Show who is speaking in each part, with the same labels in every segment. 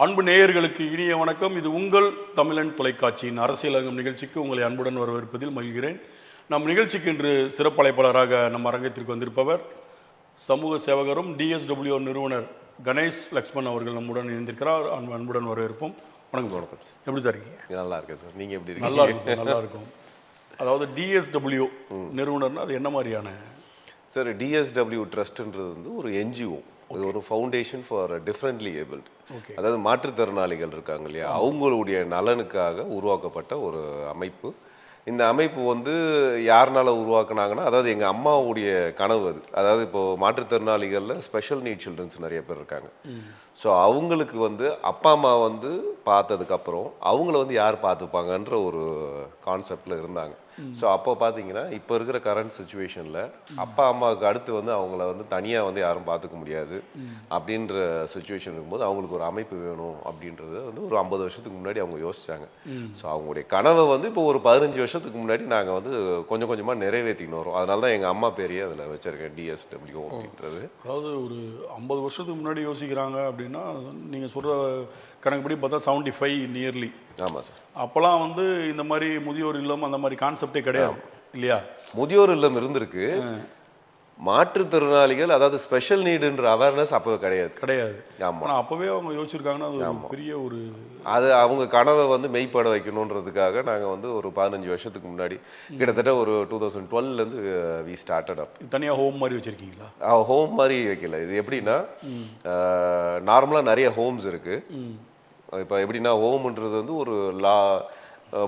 Speaker 1: அன்பு நேயர்களுக்கு இனிய வணக்கம். இது உங்கள் தமிழன் தொலைக்காட்சியின் அரசியலங்கம் நிகழ்ச்சிக்கு உங்களை அன்புடன் வரவேற்பதில் மகிழ்கிறேன். நம் நிகழ்ச்சிக்கு இன்று சிறப்பழைப்பாளராக நம் அரங்கத்திற்கு வந்திருப்பவர் சமூக சேவகரும் டிஎஸ்டபிள்யூ நிறுவனர் கணேஷ் லக்ஷ்மண் அவர்கள் நம்முடன் இணைந்திருக்கிறார். அன்புடன் வரவேற்போம். வணக்கம் சார். எப்படி சார் இருக்கீங்க?
Speaker 2: நல்லா இருக்கேன் சார். நீங்கள் எப்படி இருக்கீங்க?
Speaker 1: நல்லா இருக்கும் சார். நல்லா இருக்கும். அதாவது டிஎஸ்டபிள்யூ நிறுவனர்னா அது என்ன மாதிரியான
Speaker 2: சார்? டிஎஸ்டபிள்யூ ட்ரஸ்ட்ன்றது வந்து ஒரு என்ஜிஓ, இது ஒரு ஃபவுண்டேஷன் ஃபார் டிஃப்ரெண்ட்லி ஏபிள்டு, அதாவது மாற்றுத்திறனாளிகள் இருக்காங்க இல்லையா, அவங்களுடைய நலனுக்காக உருவாக்கப்பட்ட ஒரு அமைப்பு. இந்த அமைப்பு வந்து யாருனால உருவாக்குனாங்கன்னா, அதாவது எங்கள் அம்மாவுடைய கனவு அது. அதாவது இப்போது மாற்றுத்திறனாளிகளில் ஸ்பெஷல் நீட் சில்ட்ரன்ஸ் நிறைய பேர் இருக்காங்க. ஸோ அவங்களுக்கு வந்து அப்பா அம்மா வந்து பார்த்ததுக்கப்புறம் அவங்கள வந்து யார் பார்த்துப்பாங்கன்ற ஒரு கான்செப்டில் இருந்தாங்க. ஸோ அப்போ பார்த்தீங்கன்னா இப்போ இருக்கிற கரண்ட் சுச்சுவேஷனில் அப்பா அம்மாவுக்கு அடுத்து வந்து அவங்கள வந்து தனியாக வந்து யாரும் பார்த்துக்க முடியாது அப்படின்ற சுச்சுவேஷன் இருக்கும்போது அவங்களுக்கு ஒரு அமைப்பு வேணும் அப்படின்றத வந்து ஒரு 50 வருஷத்துக்கு முன்னாடி அவங்க யோசிச்சாங்க. ஸோ அவங்களுடைய கனவை வந்து இப்போ ஒரு 15 வருஷத்துக்கு முன்னாடி நாங்கள் வந்து கொஞ்சம் கொஞ்சமாக நிறைவேற்றின்னு வரோம். அதனால தான் எங்கள் அம்மா பேரையே அதில் வச்சிருக்கேன், டிஎஸ்டபிள்யூ அப்படின்றது.
Speaker 1: அதாவது ஒரு 50 வருஷத்துக்கு முன்னாடி யோசிக்கிறாங்க அப்படின்னா நீங்கள் சொல்கிற கணக்குப்படி பார்த்தா 75 நியர்லி.
Speaker 2: ஆமாம் சார்.
Speaker 1: அப்போல்லாம் வந்து இந்த மாதிரி முதியோர் இல்லம் அந்த மாதிரி கான்செப்டே கிடையாது இல்லையா?
Speaker 2: முதியோர் இல்லம் இருந்திருக்கு, மாற்றுத்திறனாளிகள் அதாவது ஸ்பெஷல் நீடுன்ற அவேர்னஸ் அப்போ கிடையாது.
Speaker 1: ஆமாம். அப்போவே அவங்க யோசிச்சிருக்காங்கன்னா அது ஒரு பெரிய ஒரு
Speaker 2: அது அவங்க கனவை வந்து மெய்ப்பட வைக்கணுன்றதுக்காக நாங்கள் வந்து ஒரு 15 வருஷத்துக்கு முன்னாடி கிட்டத்தட்ட ஒரு 2012லேருந்து வி ஸ்டார்டட் அப்.
Speaker 1: தனியாக ஹோம் மாதிரி வச்சுருக்கீங்களா?
Speaker 2: ஹோம் மாதிரி வைக்கல. இது எப்படின்னா, நார்மலாக நிறைய ஹோம்ஸ் இருக்குது. இப்போ எப்படின்னா, ஹோம்ன்றது வந்து ஒரு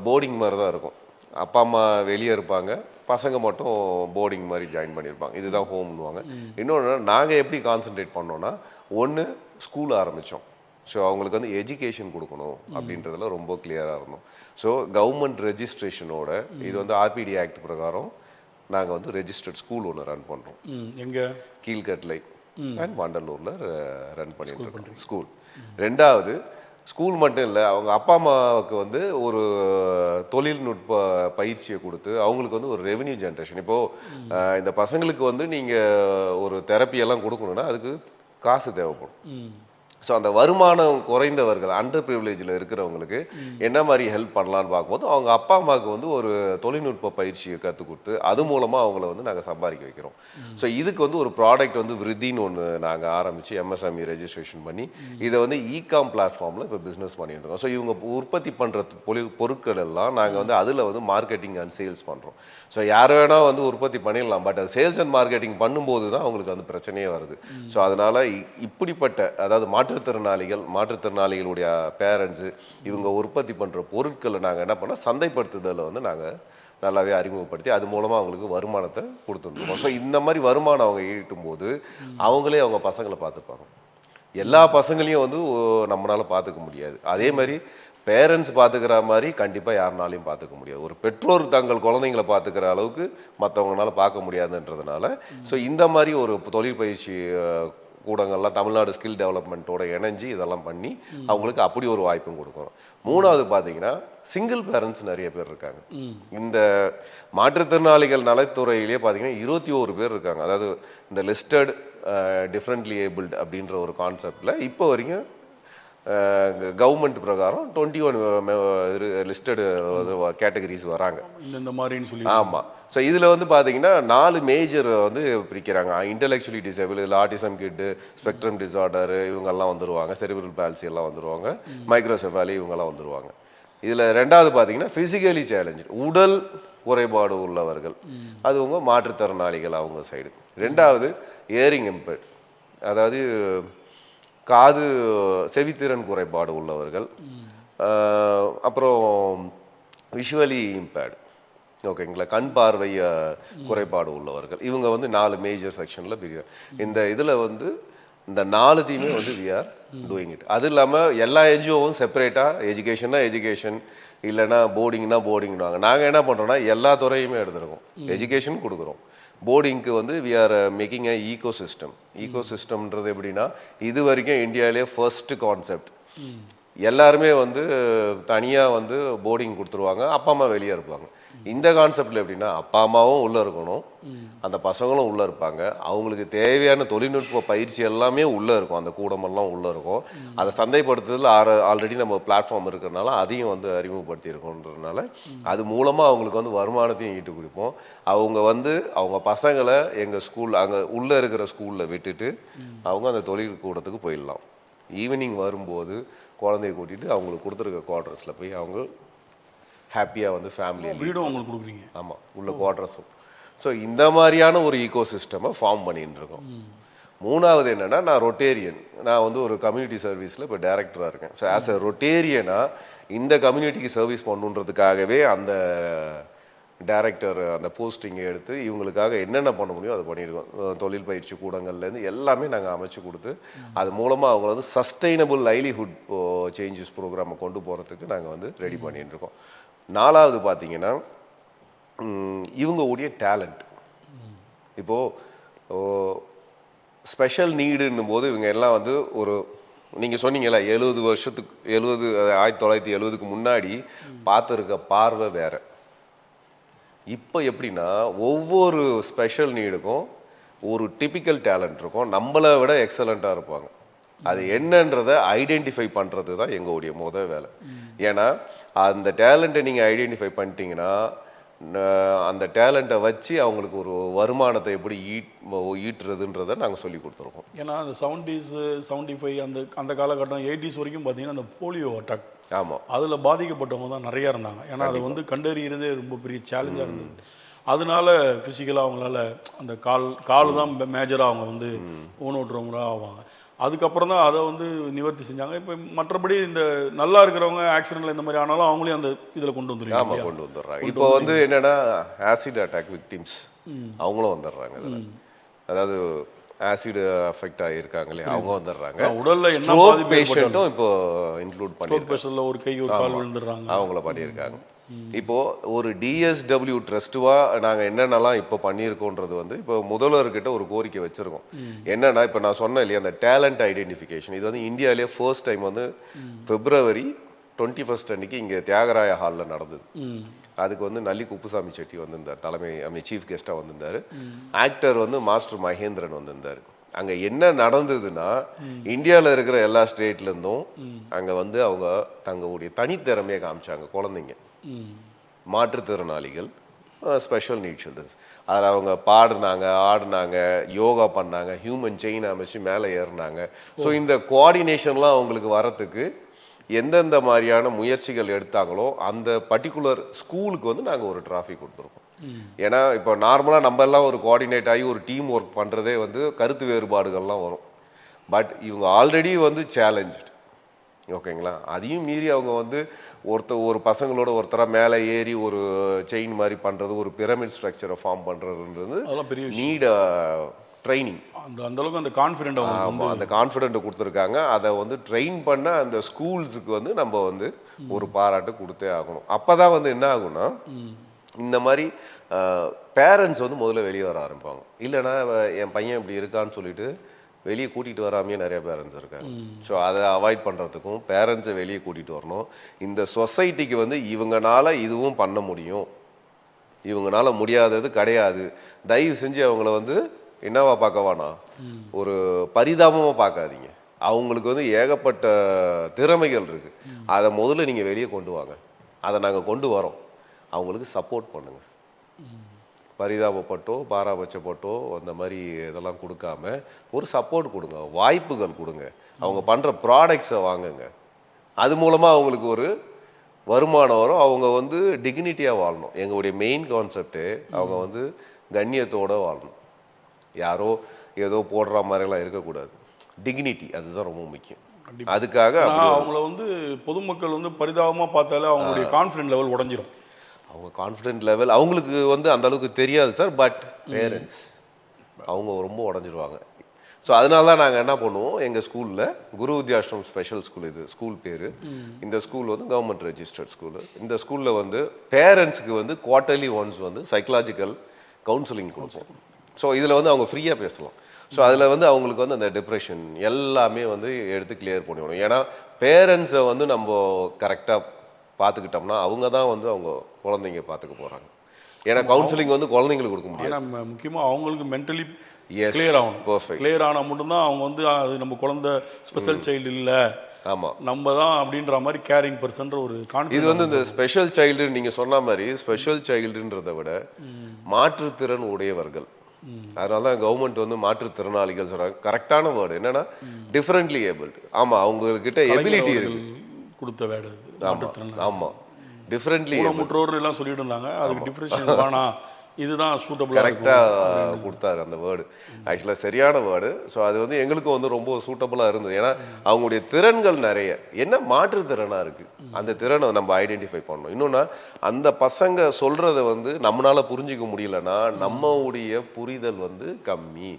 Speaker 2: போர்டிங் மாதிரி தான் இருக்கும். அப்பா அம்மா வெளியே இருப்பாங்க, பசங்க மட்டும் போர்டிங் மாதிரி ஜாயின் பண்ணியிருப்பாங்க. இதுதான் ஹோம்னுவாங்க. இன்னொன்று நாங்கள் எப்படி கான்சென்ட்ரேட் பண்ணோன்னா, ஒன்று ஸ்கூல் ஆரம்பித்தோம். ஸோ அவங்களுக்கு வந்து எஜுகேஷன் கொடுக்கணும் அப்படின்றதுல ரொம்ப கிளியராக இருந்தோம். ஸோ கவர்மெண்ட் ரெஜிஸ்ட்ரேஷனோட இது வந்து ஆர்பிடி ஆக்ட் பிரகாரம் நாங்கள் வந்து ரெஜிஸ்டர்ட் ஸ்கூல் ஒன்று ரன் பண்ணுறோம்.
Speaker 1: எங்கே?
Speaker 2: கீழ்கட்டளை அண்ட் வண்டலூரில் ரன் பண்ணிட்டு இருக்கோம் ஸ்கூல். ரெண்டாவது, ஸ்கூல் மட்டும் இல்லை, அவங்க அப்பா அம்மாவுக்கு வந்து ஒரு தொழில்நுட்ப பயிற்சியை கொடுத்து அவங்களுக்கு வந்து ஒரு ரெவென்யூ ஜென்ரேஷன். இப்போது இந்த பசங்களுக்கு வந்து நீங்கள் ஒரு தெரப்பியெல்லாம் கொடுக்கணுன்னா அதுக்கு காசு தேவைப்படும். ஸோ அந்த வருமானம் குறைந்தவர்கள், அண்டர் ப்ரிவிலேஜில் இருக்கிறவங்களுக்கு என்ன மாதிரி ஹெல்ப் பண்ணலான்னு பார்க்கும்போது அவங்க அப்பா அம்மாவுக்கு வந்து ஒரு தொழில்நுட்ப பயிற்சியை கற்றுக் கொடுத்து அது மூலமாக அவங்கள வந்து நாங்கள் சம்பாதிக்க வைக்கிறோம். ஸோ இதுக்கு வந்து ஒரு ப்ராடக்ட் வந்து விருதின்னு ஒன்று நாங்கள் ஆரம்பித்து எம்எஸ்எம்இ ரெஜிஸ்ட்ரேஷன் பண்ணி இதை வந்து இகாம் பிளாட்ஃபார்மில் இப்போ பிஸ்னஸ் பண்ணிட்டு இருக்கோம். ஸோ இவங்க உற்பத்தி பண்ணுற பொருட்கள் எல்லாம் நாங்கள் வந்து அதில் வந்து மார்க்கெட்டிங் அண்ட் சேல்ஸ் பண்ணுறோம். ஸோ யார் வேணால் வந்து உற்பத்தி பண்ணிடலாம், பட் அது சேல்ஸ் அண்ட் மார்க்கெட்டிங் பண்ணும்போது தான் அவங்களுக்கு அந்த பிரச்சனையே வருது. ஸோ அதனால் இப்படிப்பட்ட, அதாவது மாற்றுத்திறனாளிகளுடைய பேரண்ட்ஸு இவங்க உற்பத்தி பண்ணுற பொருட்களை நாங்கள் என்ன பண்ணோம், சந்தைப்படுத்துதலை வந்து நாங்கள் நல்லாவே அறிமுகப்படுத்தி அது மூலமாக அவங்களுக்கு வருமானத்தை கொடுத்துருக்கோம். ஸோ இந்த மாதிரி வருமானம் அவங்க ஈட்டும் போது அவங்களே அவங்க பசங்களை பார்த்துப்பாங்க. எல்லா பசங்களையும் வந்து நம்மளால் பார்த்துக்க முடியாது. அதே மாதிரி பேரண்ட்ஸ் பார்த்துக்கிற மாதிரி கண்டிப்பாக யாருனாலையும் பார்த்துக்க முடியாது. ஒரு பெற்றோர் தங்கள் குழந்தைங்களை பார்த்துக்கிற அளவுக்கு மற்றவங்களால பார்க்க முடியாதுன்றதுனால ஸோ இந்த மாதிரி ஒரு தொழில் பயிற்சி கூடங்கள்லாம் தமிழ்நாடு ஸ்கில் டெவலப்மெண்ட்டோட இணைஞ்சு இதெல்லாம் பண்ணி அவங்களுக்கு அப்படி ஒரு வாய்ப்பும் கொடுக்குறோம். மூணாவது பார்த்தீங்கன்னா, சிங்கிள் பேரண்ட்ஸ் நிறைய பேர் இருக்காங்க. இந்த மாற்றுத்திறனாளிகள் நலத்துறையிலேயே பார்த்தீங்கன்னா 21 பேர் இருக்காங்க. அதாவது இந்த லிஸ்டட் டிஃப்ரெண்ட்லி ஏபிள்டு அப்படின்ற ஒரு கான்செப்டில் இப்போ வரைக்கும் கவர்மெண்ட் பிரகாரம் 21 லிஸ்டடு கேட்டகரிஸ் வராங்க
Speaker 1: இந்த மாதிரின்னு சொல்லி.
Speaker 2: ஆமாம். ஸோ இதில் வந்து பார்த்தீங்கன்னா 4 மேஜர் வந்து பிரிக்கிறாங்க. இன்டெலெக்சுவலி டிசேபிள், இதில் ஆட்டிசம் கிட்டு, ஸ்பெக்ட்ரம் டிசார்டரு இவங்கெல்லாம் வந்துடுவாங்க, செரிப்ரல் பால்சி எல்லாம் வந்துடுவாங்க, மைக்ரோசெஃபாலி இவங்கெல்லாம் வந்துடுவாங்க. இதில் ரெண்டாவது பார்த்தீங்கன்னா ஃபிசிக்கலி சேலஞ்சு, உடல் குறைபாடு உள்ளவர்கள், அது உங்க மாற்றுத்திறனாளிகள் அவங்க சைடு. ரெண்டாவது ஏரிங் இம்பேர்ட், அதாவது காது செவித்திறன் குறைபாடு உள்ளவர்கள். அப்புறம் விஷுவலி இம்பேர்டு, ஓகேங்களா, கண் பார்வை குறைபாடு உள்ளவர்கள். இவங்க வந்து 4 மேஜர் செக்ஷனில் பிரிக்கிறாங்க. இந்த இதில் வந்து இந்த 4த்தையுமே வந்து வி ஆர் டூயிங் இட். அது இல்லாமல் எல்லா என்ஜிஓவும் செப்பரேட்டாக எஜுகேஷன்னா எஜுகேஷன், இல்லைன்னா போர்டிங்னா போர்டிங்னாங்க. நாங்கள் என்ன பண்ணுறோன்னா எல்லா துறையுமே எடுத்துருக்கோம். எஜுகேஷன் கொடுக்குறோம், போர்டிங்க்கு வந்து வி ஆர் மேக்கிங் அ ஈகோசிஸ்டம்ன்றது எப்படின்னா, இது வரைக்கும் இந்தியாவிலே ஃபர்ஸ்ட் கான்செப்ட். எல்லாருமே வந்து தனியாக வந்து போர்டிங் கொடுத்துருவாங்க, அப்பா அம்மா வெளியே இருப்பாங்க. இந்த கான்செப்டில் எப்படின்னா அப்பா அம்மாவும் உள்ளே இருக்கணும், அந்த பசங்களும் உள்ளே இருப்பாங்க, அவங்களுக்கு தேவையான தொழில்நுட்ப பயிற்சி எல்லாமே உள்ளே இருக்கும், அந்த கூடமெல்லாம் உள்ளே இருக்கும். அதை சந்தைப்படுத்துறதுல ஆல்ரெடி நம்ம பிளாட்ஃபார்ம் இருக்கிறதுனால அதையும் வந்து அறிமுகப்படுத்தியிருக்கோன்றதுனால அது மூலமாக அவங்களுக்கு வந்து வருமானத்தையும் ஈட்டு கொடுப்போம். அவங்க வந்து அவங்க பசங்களை எங்கள் ஸ்கூல் அங்கே உள்ளே இருக்கிற ஸ்கூலில் விட்டுட்டு அவங்க அந்த தொழில் கூடத்துக்கு போயிடலாம். ஈவினிங் வரும்போது குழந்தைய கூட்டிகிட்டு அவங்களுக்கு கொடுத்துருக்க குவார்டர்ஸில் போய் அவங்க ஹாப்பியாக வந்து ஃபேமிலி
Speaker 1: வீடும் உங்களுக்கு கொடுக்குறீங்க.
Speaker 2: ஆமாம், உள்ள குவார்டர்ஸும். ஸோ இந்த மாதிரியான ஒரு ஈகோ சிஸ்டமை ஃபார்ம் பண்ணிட்டு இருக்கோம். மூணாவது என்னென்னா, நான் ரொட்டேரியன், நான் வந்து ஒரு கம்யூனிட்டி சர்வீஸில் இப்போ டைரக்டராக இருக்கேன். ஸோ ஆஸ் அ ரொட்டேரியனாக இந்த கம்யூனிட்டிக்கு சர்வீஸ் பண்ணுன்றதுக்காகவே அந்த டைரக்டர் அந்த போஸ்டிங்கை எடுத்து இவங்களுக்காக என்னென்ன பண்ண முடியும் அதை பண்ணியிருக்கோம். தொழில் பயிற்சி கூடங்கள்லேருந்து எல்லாமே நாங்கள் அமைச்சு கொடுத்து அது மூலமாக அவங்க வந்து சஸ்டைனபிள் லைவ்லிஹுட் சேஞ்சஸ் ப்ரோக்ராமை கொண்டு போகிறதுக்கு நாங்கள் வந்து ரெடி பண்ணிட்டு இருக்கோம். நாலாவது பார்த்தீங்கன்னா, இவங்க உடைய டேலண்ட். இப்போது ஸ்பெஷல் நீடுன்னும் போது இவங்க எல்லாம் வந்து ஒரு நீங்கள் சொன்னீங்களா 1970க்கு முன்னாடி பார்த்துருக்க பார்வை வேறு. இப்போ எப்படின்னா ஒவ்வொரு ஸ்பெஷல் நீடுக்கும் ஒரு டிபிக்கல் டேலண்ட் இருக்கும், நம்மளை விட எக்ஸலண்ட்டாக இருப்பாங்க. அது என்னன்றதை ஐடென்டிஃபை பண்ணுறது தான் எங்களுடைய முதல் வேலை. ஏன்னா அந்த டேலண்ட்டை நீங்கள் ஐடென்டிஃபை பண்ணிட்டீங்கன்னா அந்த டேலண்ட்டை வச்சு அவங்களுக்கு ஒரு வருமானத்தை எப்படி ஈட்டுறதுன்றதை நாங்கள் சொல்லி கொடுத்துருக்கோம்.
Speaker 1: ஏன்னா அந்த 70s 75 அந்த காலகட்டம் 80s வரைக்கும் பார்த்தீங்கன்னா அந்த போலியோ அட்டாக்,
Speaker 2: ஆமாம்,
Speaker 1: அதில் பாதிக்கப்பட்டவங்க தான் நிறையா இருந்தாங்க. ஏன்னா அது வந்து கண்டறியறதே ரொம்ப பெரிய சேலஞ்சாக இருந்தது. அதனால ஃபிசிக்கலாக அவங்களால அந்த கால் தான் மேஜராக அவங்க வந்து ஊனோட்டுறவங்களாக ஆவாங்க. அதுக்கப்புறம் தான் அதை வந்து நிவர்த்தி செஞ்சாங்க. இப்போ மற்றபடி இந்த நல்லா இருக்கிறவங்க ஆக்சிடென்ட்ல இந்த மாதிரி ஆனாலும் அவங்களையும் அந்த இதில் கொண்டு வந்துருக்காங்க.
Speaker 2: ஆமாம், கொண்டு வந்துடுறாங்க. இப்போ வந்து என்னன்னா ஆசிட் அட்டாக் விக்டிம்ஸ் அவங்களும் வந்துடுறாங்க இதில். அதாவது ஆசிட் அஃபெக்ட் ஆகியிருக்காங்களே அவங்க வந்துடுறாங்க.
Speaker 1: உடல்ல என்ன
Speaker 2: ஸ்ட்ரோக் பேஷண்ட்டும் இப்போ இன்க்ளூட் பண்ணியிருக்காங்க.
Speaker 1: ஒரு கை ஒரு கால் விழுந்துடுறாங்க,
Speaker 2: அவங்கள பண்ணியிருக்காங்க. இப்போ ஒரு டிஎஸ்டபிள்யூ ட்ரஸ்ட்டுவா நாங்கள் என்னென்னலாம் இப்போ பண்ணியிருக்கோன்றது வந்து இப்போ முதல்வர்கிட்ட ஒரு கோரிக்கை வச்சிருக்கோம். என்னன்னா இப்போ நான் சொன்னேன் இல்லையா அந்த டேலண்ட் ஐடென்டிஃபிகேஷன், இது வந்து இந்தியாவிலேயே ஃபர்ஸ்ட் டைம் வந்து February 21 அன்னைக்கு இங்கே தியாகராய ஹாலில் நடந்தது. அதுக்கு வந்து நல்லி குப்புசாமி செட்டி வந்திருந்தார், தலைமை சீஃப் கெஸ்ட்டாக வந்திருந்தார். ஆக்டர் வந்து மாஸ்டர் மகேந்திரன் வந்திருந்தார். அங்கே என்ன நடந்ததுன்னா இந்தியாவில் இருக்கிற எல்லா ஸ்டேட்லேருந்தும் அங்கே வந்து அவங்க தங்களுடைய தனித்திறமையை காமிச்சாங்க. குழந்தைங்க, மாற்றுத்திறனாளிகள், ஸ்பெஷல் நீட் சில்ட்ரன்ஸ், அதில் அவங்க பாடினாங்க, ஆடினாங்க, யோகா பண்ணாங்க, ஹியூமன் செயின் அமைச்சு மேலே ஏறினாங்க. ஸோ இந்த கோஆர்டினேஷன்லாம் அவங்களுக்கு வரத்துக்கு எந்தெந்த மாதிரியான முயற்சிகள் எடுத்தாங்களோ அந்த பர்டிகுலர் ஸ்கூலுக்கு வந்து நாங்கள் ஒரு ட்ராஃபி கொடுத்துருக்கோம். ஏன்னா இப்போ நார்மலாக நம்ம எல்லாம் ஒரு கோஆர்டினேட் ஆகி ஒரு டீம் ஒர்க் பண்ணுறதே வந்து கருத்து வேறுபாடுகள்லாம் வரும். பட் இவங்க ஆல்ரெடி வந்து சேலஞ்சு, ஓகேங்களா, அதையும் மீறி அவங்க வந்து ஒரு பசங்களோட ஒருத்தராக மேலே ஏறி ஒரு செயின் மாதிரி பண்ணுறது, ஒரு பிரமிட் ஸ்ட்ரக்சரை ஃபார்ம் பண்ணுறதுன்றது நீட் ட்ரைனிங்.
Speaker 1: அந்தளவுக்கு அந்த கான்ஃபிடென்ட்,
Speaker 2: ஆமாம், அந்த கான்ஃபிடென்ட்டை கொடுத்துருக்காங்க. அதை வந்து ட்ரெயின் பண்ண அந்த ஸ்கூல்ஸுக்கு வந்து நம்ம வந்து ஒரு பாராட்டு கொடுத்தே ஆகணும். அப்போ தான் வந்து என்ன ஆகும்னா இந்த மாதிரி பேரண்ட்ஸ் வந்து முதல்ல வெளியே வர ஆரம்பிப்பாங்க. இல்லைன்னா என் பையன் இப்படி இருக்கான்னு சொல்லிட்டு வெளியே கூட்டிகிட்டு வராமையே நிறைய பேரண்ட்ஸ் இருக்காங்க. ஸோ அதை அவாய்ட் பண்ணுறதுக்கும் பேரண்ட்ஸை வெளியே கூட்டிகிட்டு வரணும். இந்த சொசைட்டிக்கு வந்து இவங்கனால இதுவும் பண்ண முடியும், இவங்கனால முடியாதது கிடையாது, தயவு செஞ்சு அவங்கள வந்து என்னவா பார்க்கவானா ஒரு பரிதாபமாக பார்க்காதீங்க. அவங்களுக்கு வந்து ஏகப்பட்ட திறமைகள் இருக்குது, அதை முதல்ல நீங்கள் வெளியே கொண்டு வாங்க, அதை நாங்கள் கொண்டு வரோம், அவங்களுக்கு சப்போர்ட் பண்ணுங்கள். பரிதாபப்பட்டோ பாராபட்சப்பட்டோ அந்த மாதிரி இதெல்லாம் கொடுக்காம ஒரு சப்போர்ட் கொடுங்க, வாய்ப்புகள் கொடுங்க, அவங்க பண்ணுற ப்ராடக்ட்ஸை வாங்குங்க. அது மூலமாக அவங்களுக்கு ஒரு வருமானம் வரும், அவங்க வந்து டிக்னிட்டியாக வாழணும். எங்களுடைய மெயின் கான்செப்டு அவங்க வந்து கண்ணியத்தோடு வாழணும், யாரோ ஏதோ போடுற மாதிரிலாம் இருக்கக்கூடாது. டிக்னிட்டி அதுதான் ரொம்ப முக்கியம். அதுக்காக
Speaker 1: அவங்கள வந்து பொதுமக்கள் வந்து பரிதாபமாக பார்த்தாலே அவங்களுடைய கான்ஃபிடென்ட் லெவல் உடஞ்சிரும்.
Speaker 2: அவங்க கான்ஃபிடென்ட் லெவல் அவங்களுக்கு வந்து அந்த அளவுக்கு தெரியாது சார், பட் பேரண்ட்ஸ் அவங்க ரொம்ப உடஞ்சிருவாங்க. ஸோ அதனால தான் நாங்கள் என்ன பண்ணுவோம், எங்கள் ஸ்கூலில் குரு வித்யாஷ்ரம் ஸ்பெஷல் ஸ்கூல், இது ஸ்கூல் பேர். இந்த ஸ்கூல் வந்து கவர்மெண்ட் ரெஜிஸ்டர்ட் ஸ்கூலு. இந்த ஸ்கூலில் வந்து பேரண்ட்ஸுக்கு வந்து குவார்ட்டர்லி ஒன்ஸ் வந்து சைக்கலாஜிக்கல் கவுன்சிலிங் கொடுப்போம். ஸோ இதில் வந்து அவங்க ஃப்ரீயாக பேசலாம். ஸோ அதில் வந்து அவங்களுக்கு வந்து அந்த டிப்ரெஷன் எல்லாமே வந்து எடுத்து கிளியர் பண்ணிவிடணும். ஏன்னா பேரண்ட்ஸை வந்து நம்ம கரெக்டாக பார்த்துக்கிட்டோம்னா அவங்க தான் வந்து அவங்க குழந்தைங்க பார்த்துக்க போகிறாங்க. ஏன்னா கவுன்சிலிங் வந்து குழந்தைங்களுக்கு கொடுக்க முடியாது.
Speaker 1: ஆனால் முக்கியமாக அவங்களுக்கு மென்டலி
Speaker 2: எஸ்,
Speaker 1: கிளியர் ஆகணும்.
Speaker 2: பர்ஃபெக்ட்.
Speaker 1: கிளியர் ஆனால் மட்டும்தான் அவங்க வந்து அது நம்ம குழந்தை ஸ்பெஷல் சைல்டு இல்லை,
Speaker 2: ஆமாம்,
Speaker 1: நம்ம தான் அப்படின்ற மாதிரி கேரிங் பர்சன்ற ஒரு
Speaker 2: இது
Speaker 1: கான்ஃபிடன்ஸ்.
Speaker 2: வந்து இந்த ஸ்பெஷல் சைல்டு நீங்கள் சொன்ன மாதிரி ஸ்பெஷல் சைல்டுன்றதை விட மாற்றுத்திறன் உடையவர்கள், அதனால தான் கவர்மெண்ட் வந்து மாற்றுத்திறனாளிகள் சொல்கிறாங்க. கரெக்டான வேர்டு என்னன்னா டிஃப்ரெண்ட்லி ஏபிள்டு. ஆமாம், அவங்கக்கிட்ட எபிலிட்டி இருக்கு.
Speaker 1: கொடுத்த வேடு
Speaker 2: ஆமாம் ஆமாம், டிஃப்ரெண்ட்லி
Speaker 1: முற்றோர் எல்லாம் சொல்லிட்டு இருந்தாங்க. அதுக்கு டிஃபரன்ஷியேட் வேணாம், இதுதான் சூட்டபிளாக
Speaker 2: கரெக்டாக கொடுத்தாரு அந்த வேர்டு. ஆக்சுவலாக சரியான வேர்டு. ஸோ அது வந்து எங்களுக்கும் வந்து ரொம்ப சூட்டபுளாக இருந்தது. ஏன்னா அவங்களுடைய திறன்கள் நிறைய என்ன மாற்றுத்திறனாக இருக்குது, அந்த திறனை நம்ம ஐடென்டிஃபை பண்ணணும். இன்னொன்று அந்த பசங்க சொல்கிறத வந்து நம்மளால் புரிஞ்சிக்க முடியலன்னா நம்மளுடைய புரிதல் வந்து கம்மி,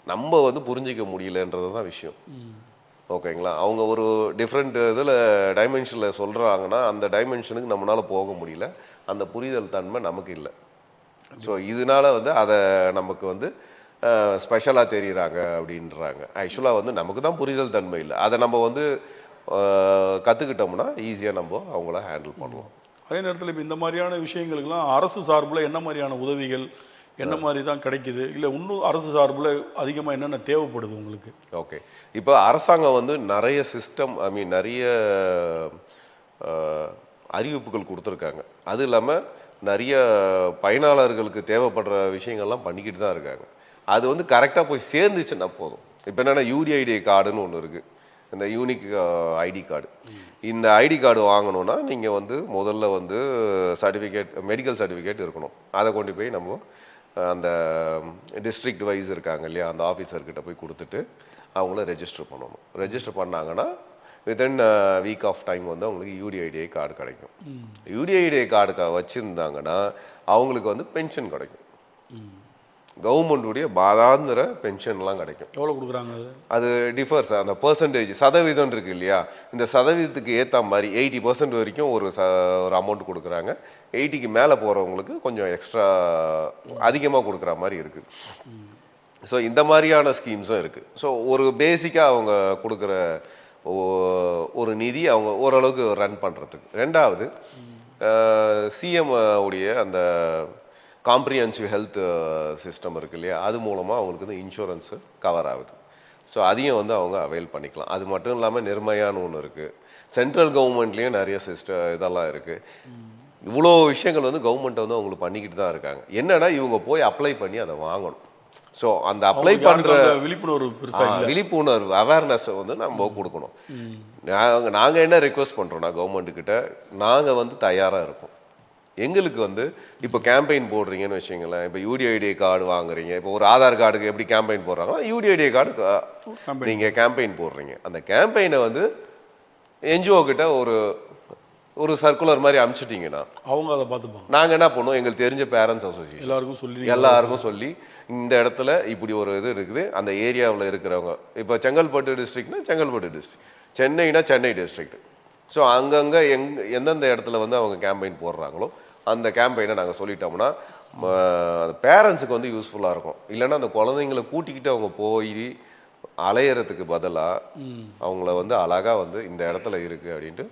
Speaker 2: நம்ம வந்து புரிஞ்சிக்க முடியலன்றது தான் விஷயம். ஓகேங்களா? அவங்க ஒரு டிஃப்ரெண்ட் இதில் டைமென்ஷனில் சொல்கிறாங்கன்னா அந்த டைமென்ஷனுக்கு நம்மளால் போக முடியல, அந்த புரிதல் தன்மை நமக்கு இல்லை. ஸோ இதனால வந்து அதை நமக்கு வந்து ஸ்பெஷலாக தெரியுறாங்க அப்படின்றாங்க. ஆக்சுவலாக வந்து நமக்கு தான் புரிதல் தன்மை இல்லை. அதை நம்ம வந்து கற்றுக்கிட்டோம்னா ஈஸியாக நம்ம அவங்கள ஹேண்டில் பண்ணலாம்.
Speaker 1: அதே நேரத்தில் இப்போ இந்த மாதிரியான விஷயங்களுக்கெல்லாம் அரசு சார்பில் என்ன மாதிரியான உதவிகள் என்ன மாதிரி தான் கிடைக்குது, இல்லை இன்னும் அரசு சார்பில் அதிகமாக என்னென்ன தேவைப்படுது உங்களுக்கு?
Speaker 2: ஓகே, இப்போ அரசாங்கம் வந்து நிறைய சிஸ்டம் நிறைய அறிவிப்புகள் கொடுத்துருக்காங்க. அது இல்லாமல் நிறைய பயனாளர்களுக்கு தேவைப்படுற விஷயங்கள்லாம் பண்ணிக்கிட்டு தான் இருக்காங்க. அது வந்து கரெக்டாக போய் சேர்ந்துச்சுன்னா போதும். இப்போ என்னென்னா யூடிஐடி கார்டுன்னு ஒன்று இருக்குது, இந்த யூனிக் ஐடி கார்டு. இந்த ஐடி கார்டு வாங்கணுன்னா நீங்கள் வந்து முதல்ல வந்து சர்டிஃபிகேட், மெடிக்கல் சர்டிஃபிகேட் இருக்கணும். அதை கொண்டு போய் நம்ம அந்த டிஸ்ட்ரிக்ட் வைஸ் இருக்காங்க இல்லையா, அந்த ஆஃபீஸர்கிட்ட போய் கொடுத்துட்டு அவங்கள ரெஜிஸ்டர் பண்ணணும். ரெஜிஸ்டர் பண்ணாங்கன்னா வித்தின் வீக் ஆஃப் டைம் வந்து அவங்களுக்கு யூடிஐடிஐ கார்டு கிடைக்கும். யூடிஐடிஐ கார்டு வச்சுருந்தாங்கன்னா அவங்களுக்கு வந்து பென்ஷன் கிடைக்கும். கவர்மெண்ட்டுடைய மாதாந்திர பென்ஷன்லாம் கிடைக்கும்.
Speaker 1: எவ்வளோ கொடுக்குறாங்க?
Speaker 2: அது டிஃபர்ஸ், அந்த பர்சன்டேஜ் சதவீதம் இருக்குது இல்லையா, இந்த சதவீதத்துக்கு ஏற்ற மாதிரி 80% வரைக்கும் ஒரு அமௌண்ட் கொடுக்குறாங்க. 80க்கு மேலே போகிறவங்களுக்கு கொஞ்சம் எக்ஸ்ட்ரா அதிகமாக கொடுக்குற மாதிரி இருக்குது. ஸோ இந்த மாதிரியான ஸ்கீம்ஸும் இருக்குது. ஸோ ஒரு பேசிக்காக அவங்க கொடுக்குற ஒரு நிதி அவங்க ஓரளவுக்கு ரன் பண்ணுறதுக்கு. ரெண்டாவது சிஎம் உடைய அந்த காம்ப்ரிஹென்சிவ் ஹெல்த் சிஸ்டம் இருக்குது இல்லையா, அது மூலமாக அவங்களுக்கு வந்து இன்சூரன்ஸு கவர் ஆகுது. ஸோ அதையும் வந்து அவங்க அவைல் பண்ணிக்கலாம். அது மட்டும் இல்லாமல் நிர்மயான்னு ஒன்று இருக்குது. சென்ட்ரல் கவர்மெண்ட்லேயும் நிறைய இதெல்லாம் இருக்குது. இவ்வளோ விஷயங்கள் வந்து கவர்மெண்ட்டை வந்து அவங்களுக்கு பண்ணிக்கிட்டு தான் இருக்காங்க. என்னன்னா இவங்க போய் அப்ளை பண்ணி அதை வாங்கணும். ஸோ அந்த அப்ளை பண்ணுற விழிப்புணர்வு அவேர்னஸை வந்து நம்ம கொடுக்கணும். நாங்கள் என்ன ரெக்வஸ்ட் பண்ணுறோன்னா கவர்மெண்ட்டுக்கிட்ட, நாங்கள் வந்து தயாராக இருக்கோம். எங்களுக்கு வந்து இப்போ கேம்பெயின் போடுறீங்கன்னு வச்சுங்களேன், இப்போ யூடிஐடி கார்டு வாங்குறீங்க, இப்போ ஒரு ஆதார் கார்டுக்கு எப்படி கேம்பெயின் போடுறாங்களோ யூடிஐடி கார்டு நீங்கள் கேம்பெயின் போடுறீங்க. அந்த கேம்பெயினை வந்து என்ஜிஓ கிட்ட ஒரு சர்க்குலர் மாதிரி அனுப்பிச்சிட்டிங்கன்னா
Speaker 1: அவங்க அதை பார்த்துப்பாங்க.
Speaker 2: நாங்கள் என்ன பண்ணுவோம், எங்களுக்கு தெரிஞ்ச பேரண்ட்ஸ் அசோசியேஷன் எல்லாருக்கும் சொல்லி இந்த இடத்துல இப்படி ஒரு இது இருக்குது, அந்த ஏரியாவில் இருக்கிறவங்க, இப்போ செங்கல்பட்டு டிஸ்ட்ரிக்ட்னா செங்கல்பட்டு டிஸ்ட்ரிக்ட், சென்னைனா சென்னை டிஸ்ட்ரிக்ட். ஸோ அங்கங்கே எந்தெந்த இடத்துல வந்து அவங்க கேம்பெயின் போடுறாங்களோ அந்த கேம்பெயினை நாங்கள் சொல்லிட்டோம்னா பேரண்ட்ஸுக்கு வந்து யூஸ்ஃபுல்லாக இருக்கும். இல்லைன்னா அந்த குழந்தைங்களை கூட்டிக்கிட்டு அவங்க போய் அலையிறதுக்கு பதிலாக அவங்கள வந்து அழகாக வந்து இந்த இடத்துல இருக்குது அப்படின்ட்டு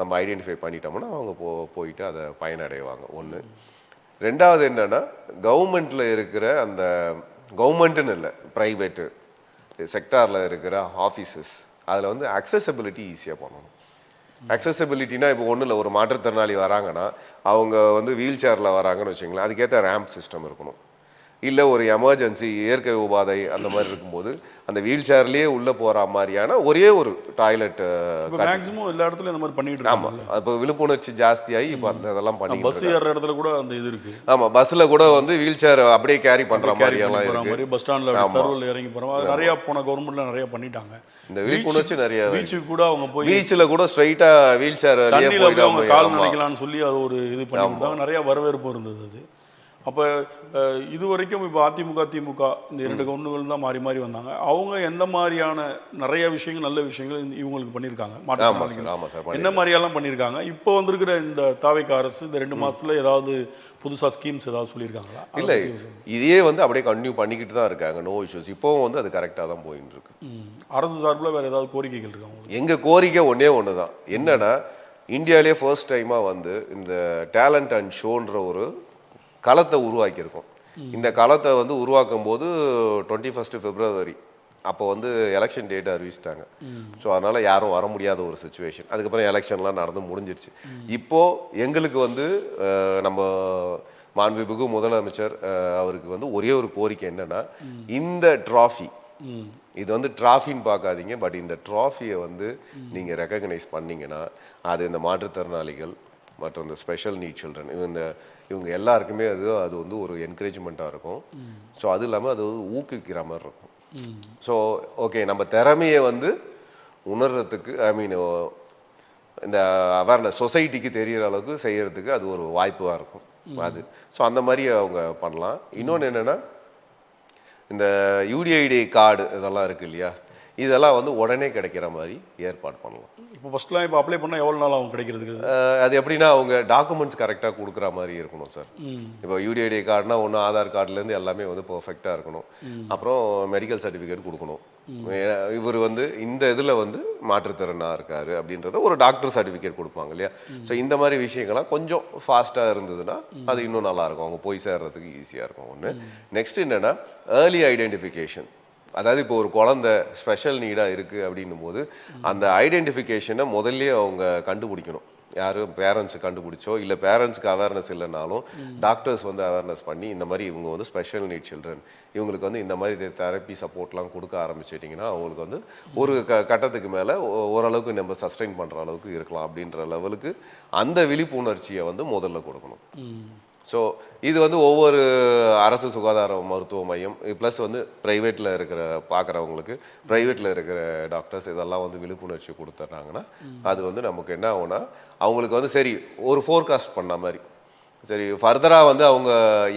Speaker 2: நம்ம ஐடென்டிஃபை பண்ணிட்டோம்னா அவங்க போயிட்டு அதை பயனடைவாங்க. ஒன்று. ரெண்டாவது என்னென்னா கவர்மெண்ட்டில் இருக்கிற அந்த கவர்மெண்ட்டுன்னு இல்லை, ப்ரைவேட்டு செக்டாரில் இருக்கிற ஆஃபீஸஸ் அதில் வந்து அக்சசபிலிட்டி ஈஸியாக பண்ணணும். அக்சசபிலிட்டினா இப்போ ஒன்றும் இல்லை, ஒரு மாற்றுத்திறனாளி வராங்கன்னா அவங்க வந்து வீல் சேரில் வராங்கன்னு வச்சுங்களேன், அதுக்கேற்ற ரேம்ப் சிஸ்டம் இருக்கணும். இல்லை ஒரு எமர்ஜென்சி இயற்கை உபாதை அந்த மாதிரி இருக்கும்போது அந்த வீல் சேர்லேயே உள்ளே போகிற மாதிரியான ஒரே ஒரு டாய்லெட்
Speaker 1: மேக்ஸிமம் எல்லா இடத்துலையும் இந்த மாதிரி பண்ணிட்டு இருக்காங்க.
Speaker 2: ஆமாம், இப்போ விழிப்புணர்ச்சி ஜாஸ்தியாகி இப்போ அந்த இதெல்லாம் பண்ணி
Speaker 1: பஸ் ஏறுற இடத்துல கூட அந்த இது இருக்குது.
Speaker 2: ஆமாம், பஸ்ஸில் கூட வந்து வீல் சேர் அப்படியே கேரி பண்ணுற மாதிரியெல்லாம் இருக்குது.
Speaker 1: பஸ் ஸ்டாண்டில் சர்வரில் இறங்கி போகிறோம், அது நிறையா போன கவர்மெண்ட்டில் நிறைய பண்ணிட்டாங்க.
Speaker 2: இந்த விழிப்புணர்ச்சி நிறைய
Speaker 1: பீச்சுக்கு கூட அவங்க போய்
Speaker 2: பீச்சில் கூட ஸ்ட்ரைட்டாக வீல் சேர்
Speaker 1: அவங்க கால் நினைக்கலாம்னு சொல்லி அது ஒரு இது பண்ணி கொடுத்தாங்க. நிறையா வரவேற்பு இருந்தது. அது அப்போ இது வரைக்கும் இப்போ அதிமுக திமுக இந்த 2 கவுண்டுகள் தான் மாறி மாறி வந்தாங்க. அவங்க எந்த மாதிரியான நிறைய விஷயங்கள் நல்ல விஷயங்கள் இவங்களுக்கு பண்ணியிருக்காங்க, என்ன மாதிரியெல்லாம் பண்ணியிருக்காங்க? இப்போ வந்திருக்கிற இந்த தாவேக்கா அரசு இந்த 2 மாசத்துல ஏதாவது புதுசா ஸ்கீம்ஸ் ஏதாவது சொல்லியிருக்காங்களா?
Speaker 2: இல்லை, இதையே வந்து அப்படியே கண்டினியூ பண்ணிக்கிட்டு தான் இருக்காங்க. No issues. இப்போவும் வந்து அது கரெக்டாக தான் போயின்னு இருக்கு.
Speaker 1: அரசு சார்பில் வேற ஏதாவது கோரிக்கைகள் இருக்காங்க?
Speaker 2: எங்கள் கோரிக்கை ஒன்று தான். என்னன்னா, இந்தியாவிலே ஃபர்ஸ்ட் டைமாக வந்து இந்த டேலண்ட் அண்ட் ஷோன்ற ஒரு களத்தை உருவாக்கியிருக்கோம். இந்த களத்தை வந்து உருவாக்கும் போது 21 February அப்போ வந்து எலெக்ஷன் டேட் அறிவிச்சிட்டாங்க. ஸோ அதனால் யாரும் வர முடியாத ஒரு சுச்சுவேஷன். அதுக்கப்புறம் எலெக்ஷன்லாம் நடந்து முடிஞ்சிருச்சு. இப்போது எங்களுக்கு வந்து நம்ம மாண்புமிகு முதலமைச்சர் அவருக்கு வந்து ஒரே ஒரு கோரிக்கை என்னன்னா, இந்த ட்ராஃபி, இது வந்து ட்ராஃபின்னு பார்க்காதீங்க, பட் இந்த ட்ராஃபியை வந்து நீங்கள் ரெக்கக்னைஸ் பண்ணிங்கன்னா அது இந்த மாற்றுத்திறனாளிகள் மற்றும் இந்த ஸ்பெஷல் நீட் சில்ட்ரன் இவங்க எல்லாருக்குமே அது வந்து ஒரு என்கரேஜ்மெண்ட்டாக இருக்கும். ஸோ அது இல்லாமல் அது ஊக்குவிக்கிற மாதிரி இருக்கும். ஸோ ஓகே, நம்ம திறமையை வந்து உணர்றதுக்கு, ஐ மீன் இந்த அவேர்னஸ் சொசைட்டிக்கு தெரிகிற அளவுக்கு செய்கிறதுக்கு அது ஒரு வாய்ப்பாக இருக்கும் அது. ஸோ அந்த மாதிரி அவங்க பண்ணலாம். இன்னொன்று என்னென்னா, இந்த யூடிஐடி கார்டு இதெல்லாம் இருக்குது இல்லையா, இதெல்லாம் வந்து உடனே கிடைக்கிற மாதிரி ஏற்பாடு பண்ணலாம்.
Speaker 1: இப்போ ஃபஸ்ட்லாம் இப்போ அப்ளை பண்ணால் எவ்வளோ நாள் அவங்க கிடைக்கிறதுக்கு?
Speaker 2: அது எப்படின்னா, அவங்க டாக்குமெண்ட்ஸ் கரெக்டாக கொடுக்குற மாதிரி இருக்கணும் சார். இப்போ யூடிஐடி கார்டுனா ஒன்று ஆதார் கார்டுலேருந்து எல்லாமே வந்து பர்ஃபெக்டாக இருக்கணும். அப்புறம் மெடிக்கல் சர்டிஃபிகேட் கொடுக்கணும். இவர் வந்து இந்த இதில் வந்து மாற்றுத்திறனாக இருக்காரு அப்படின்றத ஒரு டாக்டர் சர்டிஃபிகேட் கொடுப்பாங்க இல்லையா. ஸோ இந்த மாதிரி விஷயங்கள்லாம் கொஞ்சம் ஃபாஸ்ட்டாக இருந்ததுன்னா அது இன்னும் நல்லாயிருக்கும், அவங்க போய் சேர்றதுக்கு ஈஸியாக இருக்கும். ஒன்று. நெக்ஸ்ட் என்னென்னா, ஏர்லி ஐடென்டிஃபிகேஷன். அதாவது இப்போ ஒரு குழந்தை ஸ்பெஷல் நீடாக இருக்குது அப்படின்னும் போது அந்த ஐடென்டிஃபிகேஷனை முதல்ல அவங்க கண்டுபிடிக்கணும். யாரும் பேரண்ட்ஸு கண்டுபிடிச்சோ இல்லை பேரண்ட்ஸுக்கு அவேர்னஸ் இல்லைனாலும் டாக்டர்ஸ் வந்து அவேர்னஸ் பண்ணி இந்த மாதிரி இவங்க வந்து ஸ்பெஷல் நீட் சில்ட்ரன், இவங்களுக்கு வந்து இந்த மாதிரி தெரப்பி சப்போர்ட்லாம் கொடுக்க ஆரம்பிச்சிட்டிங்கன்னா அவங்களுக்கு வந்து ஒரு கட்டத்துக்கு மேலே ஓரளவுக்கு நம்ம சஸ்டெயின் பண்ணுற அளவுக்கு இருக்கலாம் அப்படின்ற லெவலுக்கு அந்த விழிப்புணர்ச்சியை வந்து முதல்ல கொடுக்கணும். ஸோ இது வந்து ஒவ்வொரு அரசு சுகாதார மருத்துவ மையம் ப்ளஸ் வந்து ப்ரைவேட்டில் இருக்கிற பார்க்குறவங்களுக்கு ப்ரைவேட்டில் இருக்கிற டாக்டர்ஸ் இதெல்லாம் வந்து விழிப்புணர்ச்சி கொடுத்துட்றாங்கன்னா அது வந்து நமக்கு என்ன ஆகும்னா, அவங்களுக்கு வந்து சரி ஒரு ஃபோர்காஸ்ட் பண்ண மாதிரி, சரி ஃபர்தராக வந்து அவங்க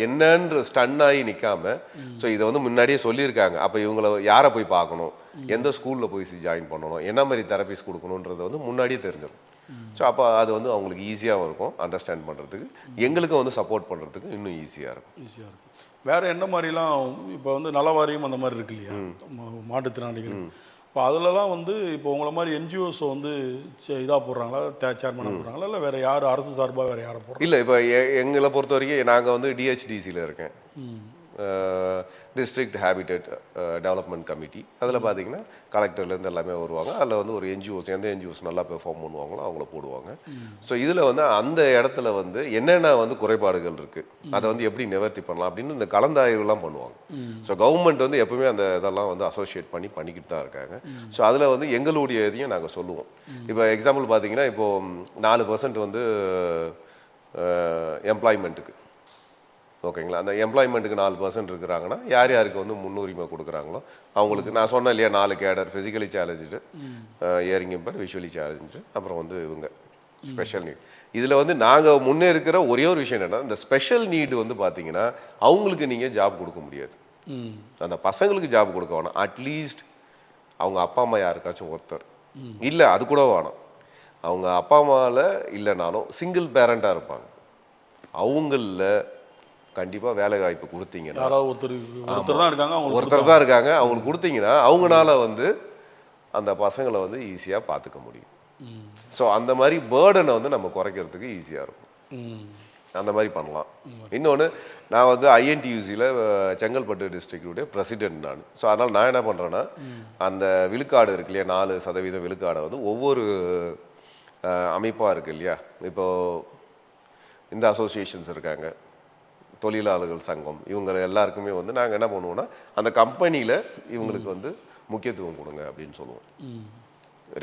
Speaker 2: என்னன்ற ஸ்டன் ஆகி நிற்காம, ஸோ இதை வந்து முன்னாடியே சொல்லியிருக்காங்க, அப்போ இவங்களை யாரை போய் பார்க்கணும், எந்த ஸ்கூலில் போய் ஜாயின் பண்ணணும், என்ன மாதிரி தெரப்பிஸ் கொடுக்கணுன்றதை வந்து முன்னாடியே தெரிஞ்சிடும். ஸோ அப்போ அது வந்து அவங்களுக்கு ஈஸியாகவும் இருக்கும் அண்டர்ஸ்டாண்ட் பண்ணுறதுக்கு, எங்களுக்கும் வந்து சப்போர்ட் பண்ணுறதுக்கு இன்னும் ஈஸியாக இருக்கும்.
Speaker 1: வேறு என்ன மாதிரிலாம் இப்போ வந்து நலவாரியம் அந்த மாதிரி இருக்கு இல்லையா, மாற்றுத்திறனாளிகள், இப்போ அதிலலாம் வந்து இப்போ உங்களை மாதிரி என்ஜிஓஸை வந்து இதாக போடுறாங்களா, சேர்மனாக போடுறாங்களா, இல்லை வேறு யார் அரசு சார்பாக வேறு யாரை போடுறாங்க?
Speaker 2: இல்லை, இப்போ எங்களை பொறுத்த வரைக்கும் நாங்கள் வந்து டிஹெச்டிசியில் இருக்கேன், டிஸ்ட்ரிக்ட் ஹேபிட்டட் டெவலப்மெண்ட் கமிட்டி. அதில் பார்த்தீங்கன்னா கலெக்டர்லேருந்து எல்லாமே வருவாங்க. அதில் வந்து ஒரு என்ஜிஓஸ், எந்த என்ஜிஓஸ் நல்லா பெர்ஃபார்ம் பண்ணுவாங்களோ அவங்கள போடுவாங்க. ஸோ இதில் வந்து அந்த இடத்துல வந்து என்னென்ன வந்து குறைபாடுகள் இருக்குது, அதை வந்து எப்படி நிவர்த்தி பண்ணலாம் அப்படின்னு இந்த கலந்தாய்வுலாம் பண்ணுவாங்க. ஸோ கவர்மெண்ட் வந்து எப்பவுமே அந்த இதெல்லாம் வந்து அசோசியேட் பண்ணிக்கிட்டு தான் இருக்காங்க. ஸோ அதில் வந்து எங்களுடைய இதையும் நாங்கள் சொல்லுவோம். இப்போ எக்ஸாம்பிள் பார்த்தீங்கன்னா, இப்போது 4% வந்து எம்ப்ளாய்மெண்ட்டுக்கு, ஓகேங்களா, அந்த எம்ப்ளாய்மெண்ட்டுக்கு 4% இருக்கிறாங்கன்னா யார் யாருக்கு வந்து முன்னுரிமை கொடுக்குறாங்களோ அவங்களுக்கு நான் சொன்னேன் இல்லையா, 4 cadre, physically challenge, hearing impaired, visually challenge, அப்புறம் வந்து இவங்க ஸ்பெஷல் நீட். இதில் வந்து நாங்கள் முன்னே இருக்கிற ஒரே ஒரு விஷயம் என்னென்னா, இந்த ஸ்பெஷல் நீடு வந்து பார்த்தீங்கன்னா அவங்களுக்கு நீங்கள் ஜாப் கொடுக்க முடியாது. அந்த பசங்களுக்கு ஜாப் கொடுக்க வேணாம், அட்லீஸ்ட் அவங்க அப்பா அம்மா யாருக்காச்சும் ஒருத்தர், இல்லை அது கூட வேணாம், அவங்க அப்பா அம்மாவில் இல்லைனாலும் சிங்கிள் பேரண்ட்டாக இருப்பாங்க, அவங்களில் கண்டிப்பாக வேலை வாய்ப்பு கொடுத்தீங்கன்னா, ஒருத்தர் தான் இருக்காங்க, அவங்களுக்கு கொடுத்தீங்கன்னா அவங்களால வந்து அந்த பசங்களை வந்து ஈஸியாக பார்த்துக்க முடியும். ஸோ அந்த மாதிரி பேர்டனை வந்து நம்ம குறைக்கிறதுக்கு ஈஸியாக இருக்கும். அந்த மாதிரி பண்ணலாம். இன்னொன்று, நான் வந்து ஐஎன்டியூசியில் செங்கல்பட்டு டிஸ்ட்ரிக்டுடைய பிரசிடென்ட் நான். ஸோ அதனால் நான் என்ன பண்ணுறேன்னா, அந்த விழுக்காடு இருக்கு இல்லையா, 4% விழுக்காடை வந்து ஒவ்வொரு அமைப்பாக இருக்குது இல்லையா, இப்போது இந்த அசோசியேஷன்ஸ் இருக்காங்க, தொழிலாளர்கள் சங்கம், இவங்க எல்லாருக்குமே வந்து நாங்கள் என்ன பண்ணுவோம்னா, அந்த கம்பெனியில் இவங்களுக்கு வந்து முக்கியத்துவம் கொடுங்க அப்படின்னு சொல்லுவோம்.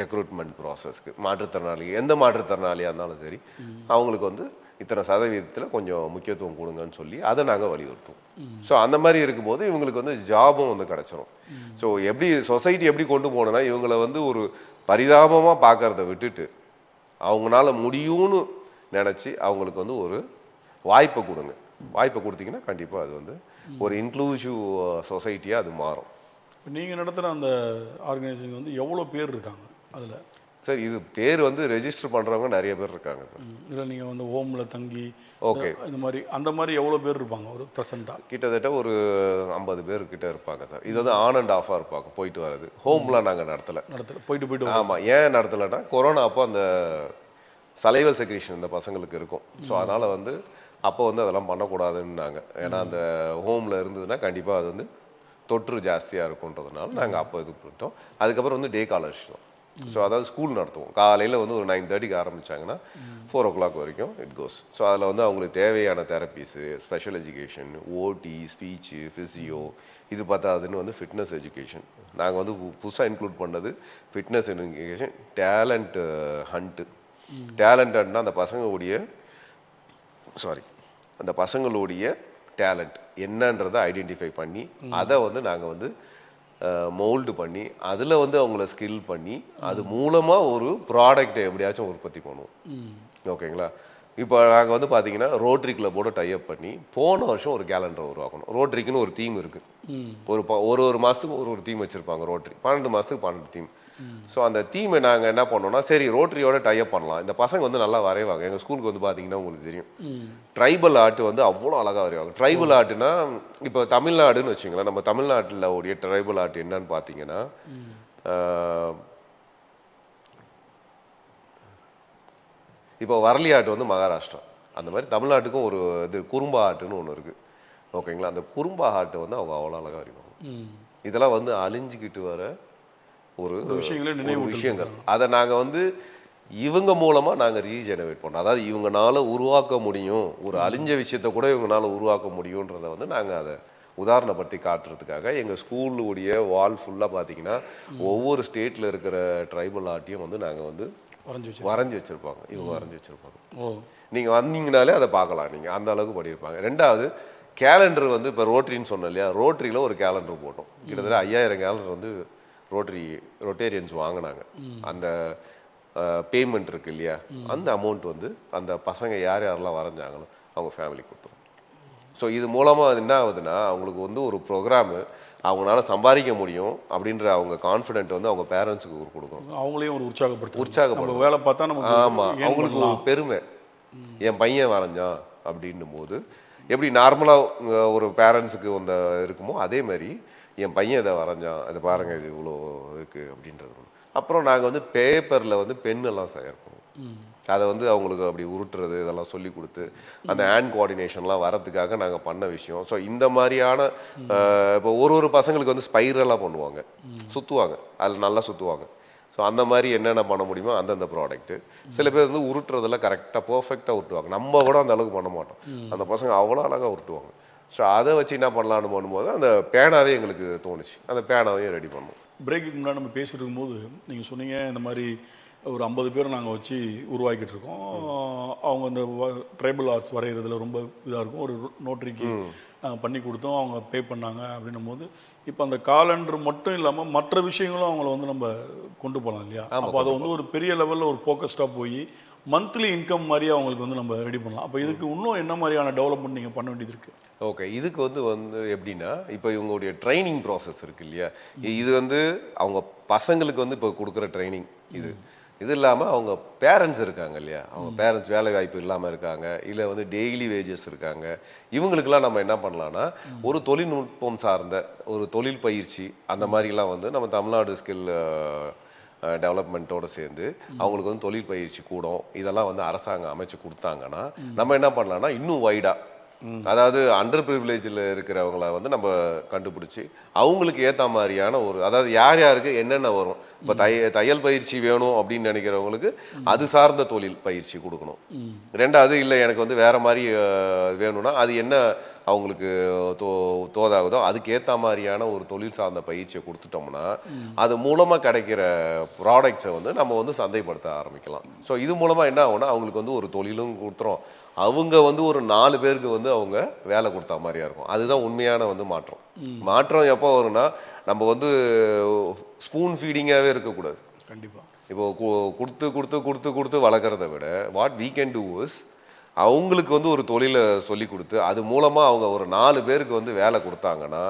Speaker 2: ரெக்ரூட்மெண்ட் ப்ராசஸ்க்கு மாற்றுத்திறனாளி, எந்த மாற்றுத்திறனாளியாக இருந்தாலும் சரி, அவங்களுக்கு வந்து இத்தனை சதவீதத்தில் கொஞ்சம் முக்கியத்துவம் கொடுங்கன்னு சொல்லி அதை நாங்கள் வலியுறுத்துவோம். ஸோ அந்த மாதிரி இருக்கும்போது இவங்களுக்கு வந்து ஜாபும் வந்து கிடச்சிரும். ஸோ எப்படி சொசைட்டி எப்படி கொண்டு போனோன்னா, இவங்களை வந்து ஒரு பரிதாபமாக பார்க்கறத விட்டுட்டு அவங்களால முடியும்னு நினச்சி அவங்களுக்கு வந்து ஒரு வாய்ப்பை கொடுங்க. வாய்ப்பை கொடுத்தீங்கன்னா கண்டிப்பாக அது வந்து ஒரு இன்க்ளூசிவ் சொசைட்டியாக அது மாறும்.
Speaker 1: இப்போ நீங்கள் நடத்துகிற அந்த ஆர்கனைசேஷன் வந்து எவ்வளோ பேர் இருக்காங்க அதில்?
Speaker 2: சார் இது பேர் வந்து ரெஜிஸ்டர் பண்ணுறவங்க நிறைய பேர் இருக்காங்க சார்.
Speaker 1: இல்லை நீங்கள் வந்து ஹோமில் தங்கி
Speaker 2: ஓகே,
Speaker 1: இந்த மாதிரி அந்த மாதிரி எவ்வளோ பேர் இருப்பாங்க ஒரு ப்ரெசண்ட்டாக?
Speaker 2: கிட்டத்தட்ட ஒரு 50 பேர் கிட்ட இருப்பாங்க சார். இது வந்து ஆன் அண்ட் ஆஃபாக இருப்பாங்க, போயிட்டு வர்றது. ஹோம்லாம் நாங்கள் நடத்தலை.
Speaker 1: போயிட்டு
Speaker 2: ஆமாம், ஏன் நடத்தலைன்னா கொரோனா அப்போ அந்த சலைவல் செக்ரேஷன் இந்த பசங்களுக்கு இருக்கும். ஸோ அதனால் வந்து அப்போ வந்து அதெல்லாம் பண்ணக்கூடாதுன்னாங்க. ஏன்னா அந்த ஹோமில் இருந்ததுன்னா கண்டிப்பாக அது வந்து தொற்று ஜாஸ்தியாக இருக்குன்றதுனால நாங்கள் அப்போ இது பண்ணிட்டோம். அதுக்கப்புறம் வந்து டே காலர்ஸ் தான். ஸோ அதாவது ஸ்கூல் நடத்துவோம். காலையில் வந்து ஒரு 9:30க்கு ஆரம்பித்தாங்கன்னா 4 o'clock வரைக்கும் இட் கோஸ். ஸோ அதில் வந்து அவங்களுக்கு தேவையான தெரப்பீஸு, ஸ்பெஷல் எஜுகேஷன், ஓடி, ஸ்பீச்சு, ஃபிசியோ, இது பார்த்தாதுன்னு வந்து ஃபிட்னஸ் எஜுகேஷன். நாங்கள் வந்து புதுசாக இன்க்ளூட் பண்ணது fitness education, talent hunt. Talent ஹண்ட்னா அந்த பசங்களுடைய டேலண்ட் என்னன்றதை ஐடென்டிஃபை பண்ணி அதை வந்து நாங்கள் வந்து மோல்டு பண்ணி அதில் வந்து அவங்கள ஸ்கில் பண்ணி அது மூலமாக ஒரு ப்ராடக்டை எப்படியாச்சும் உற்பத்தி பண்ணுவோம். ஓகேங்களா? இப்போ நாங்கள் வந்து பார்த்தீங்கன்னா ரோட்டரி கிளப்போட டைப் பண்ணி போன வருஷம் ஒரு கேலண்டர் உருவாக்கணும். ரோட்டரிக்குன்னு ஒரு தீம் இருக்குது. ஒரு மாதத்துக்கு ஒரு தீம் வச்சுருப்பாங்க ரோட்டரி. 12 மாதத்துக்கு 12 தீம். ஸோ அந்த தீமை நாங்கள் என்ன பண்ணோம்னா, சரி ரோட்டரியோட டைப் பண்ணலாம். இந்த பசங்க வந்து நல்லா வரைவாங்க. எங்கள் ஸ்கூலுக்கு வந்து பார்த்தீங்கன்னா உங்களுக்கு தெரியும், ட்ரைபல் ஆர்ட் வந்து அவ்வளோ அழகாக வரைவாங்க. ட்ரைபல் ஆர்ட்னா இப்போ தமிழ்நாடுன்னு வச்சுங்களேன். நம்ம தமிழ்நாட்டில் உடைய ட்ரைபல் ஆர்ட் என்னன்னு பார்த்தீங்கன்னா, இப்போ வரலி ஆர்ட் வந்து மகாராஷ்டிரா. அந்த மாதிரி தமிழ்நாட்டுக்கும் ஒரு இது குறும்பா ஆர்ட்டுன்னு ஒன்று இருக்குது. ஓகேங்களா? அந்த குறும்பா ஆர்ட்டை வந்து அவங்க அவ்வளோ அழகாக வரைவாங்க. இதெல்லாம் வந்து அழிஞ்சிக்கிட்டு வர ஒரு விஷயங்கள். அதை நாங்கள் வந்து இவங்க மூலமாக நாங்கள் ரீஜெனரேட் பண்ணோம். அதாவது இவங்கனால உருவாக்க முடியும், ஒரு அழிஞ்ச விஷயத்தை கூட இவங்கனால உருவாக்க முடியுன்றதை வந்து நாங்கள் அதை உதாரணப்படுத்தி காட்டுறதுக்காக எங்கள் ஸ்கூலுடைய வால் ஃபுல்லாக பார்த்தீங்கன்னா ஒவ்வொரு ஸ்டேட்டில் இருக்கிற ட்ரைபல் ஆர்ட்டையும் வந்து நாங்கள் வந்து வரைஞ்சி வச்சுருப்பாங்க. இவங்க வரைஞ்சி வச்சுருப்பாங்க. நீங்கள் வந்தீங்கனாலே அதை பார்க்கலாம். நீங்கள் அந்த அளவுக்கு பண்ணியிருப்பாங்க. ரெண்டாவது கேலண்டர் வந்து இப்போ ரோட்டரின்னு சொன்னோம் இல்லையா, ரோட்டரியில் ஒரு கேலண்டர் போட்டோம். கிட்டத்தட்ட 5000 கேலண்டர் வந்து ரொட்டேரியன்ஸ் வாங்கினாங்க. அந்த பேமெண்ட் இருக்கு இல்லையா, அந்த அமௌண்ட் வந்து அந்த பசங்க யார் யாரெல்லாம் வரைஞ்சாங்களோ அவங்க ஃபேமிலிக்கு கொடுத்துரும். ஸோ இது மூலமாக என்ன ஆகுதுன்னா, அவங்களுக்கு வந்து ஒரு ப்ரோக்ராமு அவங்களால சம்பாதிக்க முடியும் அப்படின்ற அவங்க கான்ஃபிடென்ட் வந்து அவங்க பேரண்ட்ஸுக்கு கொடுக்கணும்.
Speaker 1: அவங்களையும் ஒரு உற்சாகப்படுத்தும் வேலை பார்த்தா நம்ம.
Speaker 2: ஆமாம், அவங்களுக்கு ஒரு பெருமை. என் பையன் வரைஞ்சான் அப்படின்னும் போது எப்படி நார்மலாக ஒரு பேரண்ட்ஸுக்கு அந்த இருக்குமோ அதே மாதிரி என் பையன் இதை வரைஞ்சான், அதை பாருங்கள் இது இவ்வளோ இருக்குது அப்படின்றது. அப்புறம் நாங்கள் வந்து பேப்பரில் வந்து பெண்ணெல்லாம் தயார் பண்ணுவோம். அதை வந்து அவங்களுக்கு அப்படி உருட்டுறது இதெல்லாம் சொல்லி கொடுத்து அந்த ஹேண்ட் கோஆர்டினேஷன்லாம் வரதுக்காக நாங்கள் பண்ண விஷயம். ஸோ இந்த மாதிரியான இப்போ ஒரு பசங்களுக்கு வந்து ஸ்பைரலாக பண்ணுவாங்க, சுற்றுவாங்க, அதில் நல்லா சுற்றுவாங்க. ஸோ அந்த மாதிரி என்னென்ன பண்ண முடியுமோ அந்தந்த ப்ராடக்ட்டு. சில பேர் வந்து உருட்டுறதெல்லாம் கரெக்டாக பர்ஃபெக்டாக உருட்டுவாங்க. நம்ம கூட அந்த அளவுக்கு பண்ண மாட்டோம். அந்த பசங்க அவ்வளோ அழகாக உருட்டுவாங்க. ஸோ அதை வச்சு என்ன பண்ணலான்னு பண்ணும்போது அந்த பேனாவே எங்களுக்கு தோணுச்சு. அந்த பேனாவையும் ரெடி பண்ணோம்.
Speaker 1: பிரேக்குக்கு முன்னாடி நம்ம பேசிட்டு இருக்கும்போது நீங்கள் சொன்னீங்க, இந்த மாதிரி ஒரு 50 பேர் நாங்கள் வச்சு உருவாக்கிட்டு இருக்கோம். அவங்க அந்த ட்ரைபல் ஆர்ட்ஸ் வரைகிறதுல ரொம்ப இதாக இருக்கும். ஒரு நோட்டரிக்கு நாங்கள் பண்ணி கொடுத்தோம், அவங்க பே பண்ணாங்க அப்படின்னும் போது இப்போ அந்த காலண்டர் மட்டும் இல்லாமல் மற்ற விஷயங்களும் அவங்கள வந்து நம்ம கொண்டு போகலாம் இல்லையா? அப்போ அதை வந்து ஒரு பெரிய லெவலில் ஒரு ஃபோக்கஸ்டாக போய் மந்த்லி இன்கம் மாதிரி அவங்களுக்கு வந்து நம்ம ரெடி பண்ணலாம். அப்போ இதுக்கு இன்னும் என்ன மாதிரியான டெவலப்மெண்ட் நீங்கள் பண்ண வேண்டியது இருக்குது?
Speaker 2: ஓகே, இதுக்கு வந்து எப்படின்னா, இப்போ இவங்களுடைய ட்ரைனிங் ப்ராசஸ் இருக்கு இல்லையா, இது வந்து அவங்க பசங்களுக்கு வந்து இப்போ கொடுக்குற ட்ரைனிங் இது இல்லாமல் அவங்க பேரண்ட்ஸ் இருக்காங்க இல்லையா, அவங்க பேரண்ட்ஸ் வேலை வாய்ப்பு இல்லாமல் இருக்காங்க, இல்லை வந்து டெய்லி வேஜஸ் இருக்காங்க. இவங்களுக்கெல்லாம் நம்ம என்ன பண்ணலான்னா, ஒரு தொழில்நுட்பம் சார்ந்த ஒரு தொழில் பயிற்சி அந்த மாதிரிலாம் வந்து நம்ம தமிழ்நாடு ஸ்கில் டெவலப்மெண்ட்டோடு சேர்ந்து அவங்களுக்கு வந்து தொழில் பயிற்சி கூடம் இதெல்லாம் வந்து அரசாங்கம் அமைச்சு கொடுத்தாங்கன்னா நம்ம என்ன பண்ணலான்னா இன்னும் வைடாக, அதாவது அண்டர் ப்ரிவிலேஜில் இருக்கிறவங்கள வந்து நம்ம கண்டுபிடிச்சி அவங்களுக்கு ஏற்ற மாதிரியான ஒரு, அதாவது யார் யாருக்கு என்னென்ன வரும். இப்போ தையல் பயிற்சி வேணும் அப்படின்னு நினைக்கிறவங்களுக்கு அது சார்ந்த தொழில் பயிற்சி கொடுக்கணும். ரெண்டாவது இல்லை எனக்கு வந்து வேறு மாதிரி வேணும்னா அது என்ன அவங்களுக்கு தோதாகுதோ அதுக்கு ஏற்ற மாதிரியான ஒரு தொழில் சார்ந்த பயிற்சியை கொடுத்துட்டோம்னா அது மூலமாக கிடைக்கிற ப்ராடக்ட்ஸை வந்து நம்ம வந்து சந்தைப்படுத்த ஆரம்பிக்கலாம். ஸோ இது மூலமாக என்ன ஆகும்னா அவங்களுக்கு வந்து ஒரு தொழிலும் கொடுத்துரும், அவங்க வந்து ஒரு 4 பேருக்கு வந்து அவங்க வேலை கொடுத்தா மாதிரியா இருக்கும். அதுதான் உண்மையான வந்து மாற்றம். மாற்றம் எப்போ வரும்னா நம்ம வந்து ஸ்பூன் ஃபீடிங்காகவே இருக்கக்கூடாது.
Speaker 1: கண்டிப்பாக
Speaker 2: இப்போ கொடுத்து கொடுத்து கொடுத்து கொடுத்து வளர்க்குறத விட what we can do is அவங்களுக்கு வந்து ஒரு தொழிலை சொல்லி கொடுத்து அது மூலமாக அவங்க ஒரு 4 பேருக்கு வந்து வேலை கொடுத்தாங்கன்னா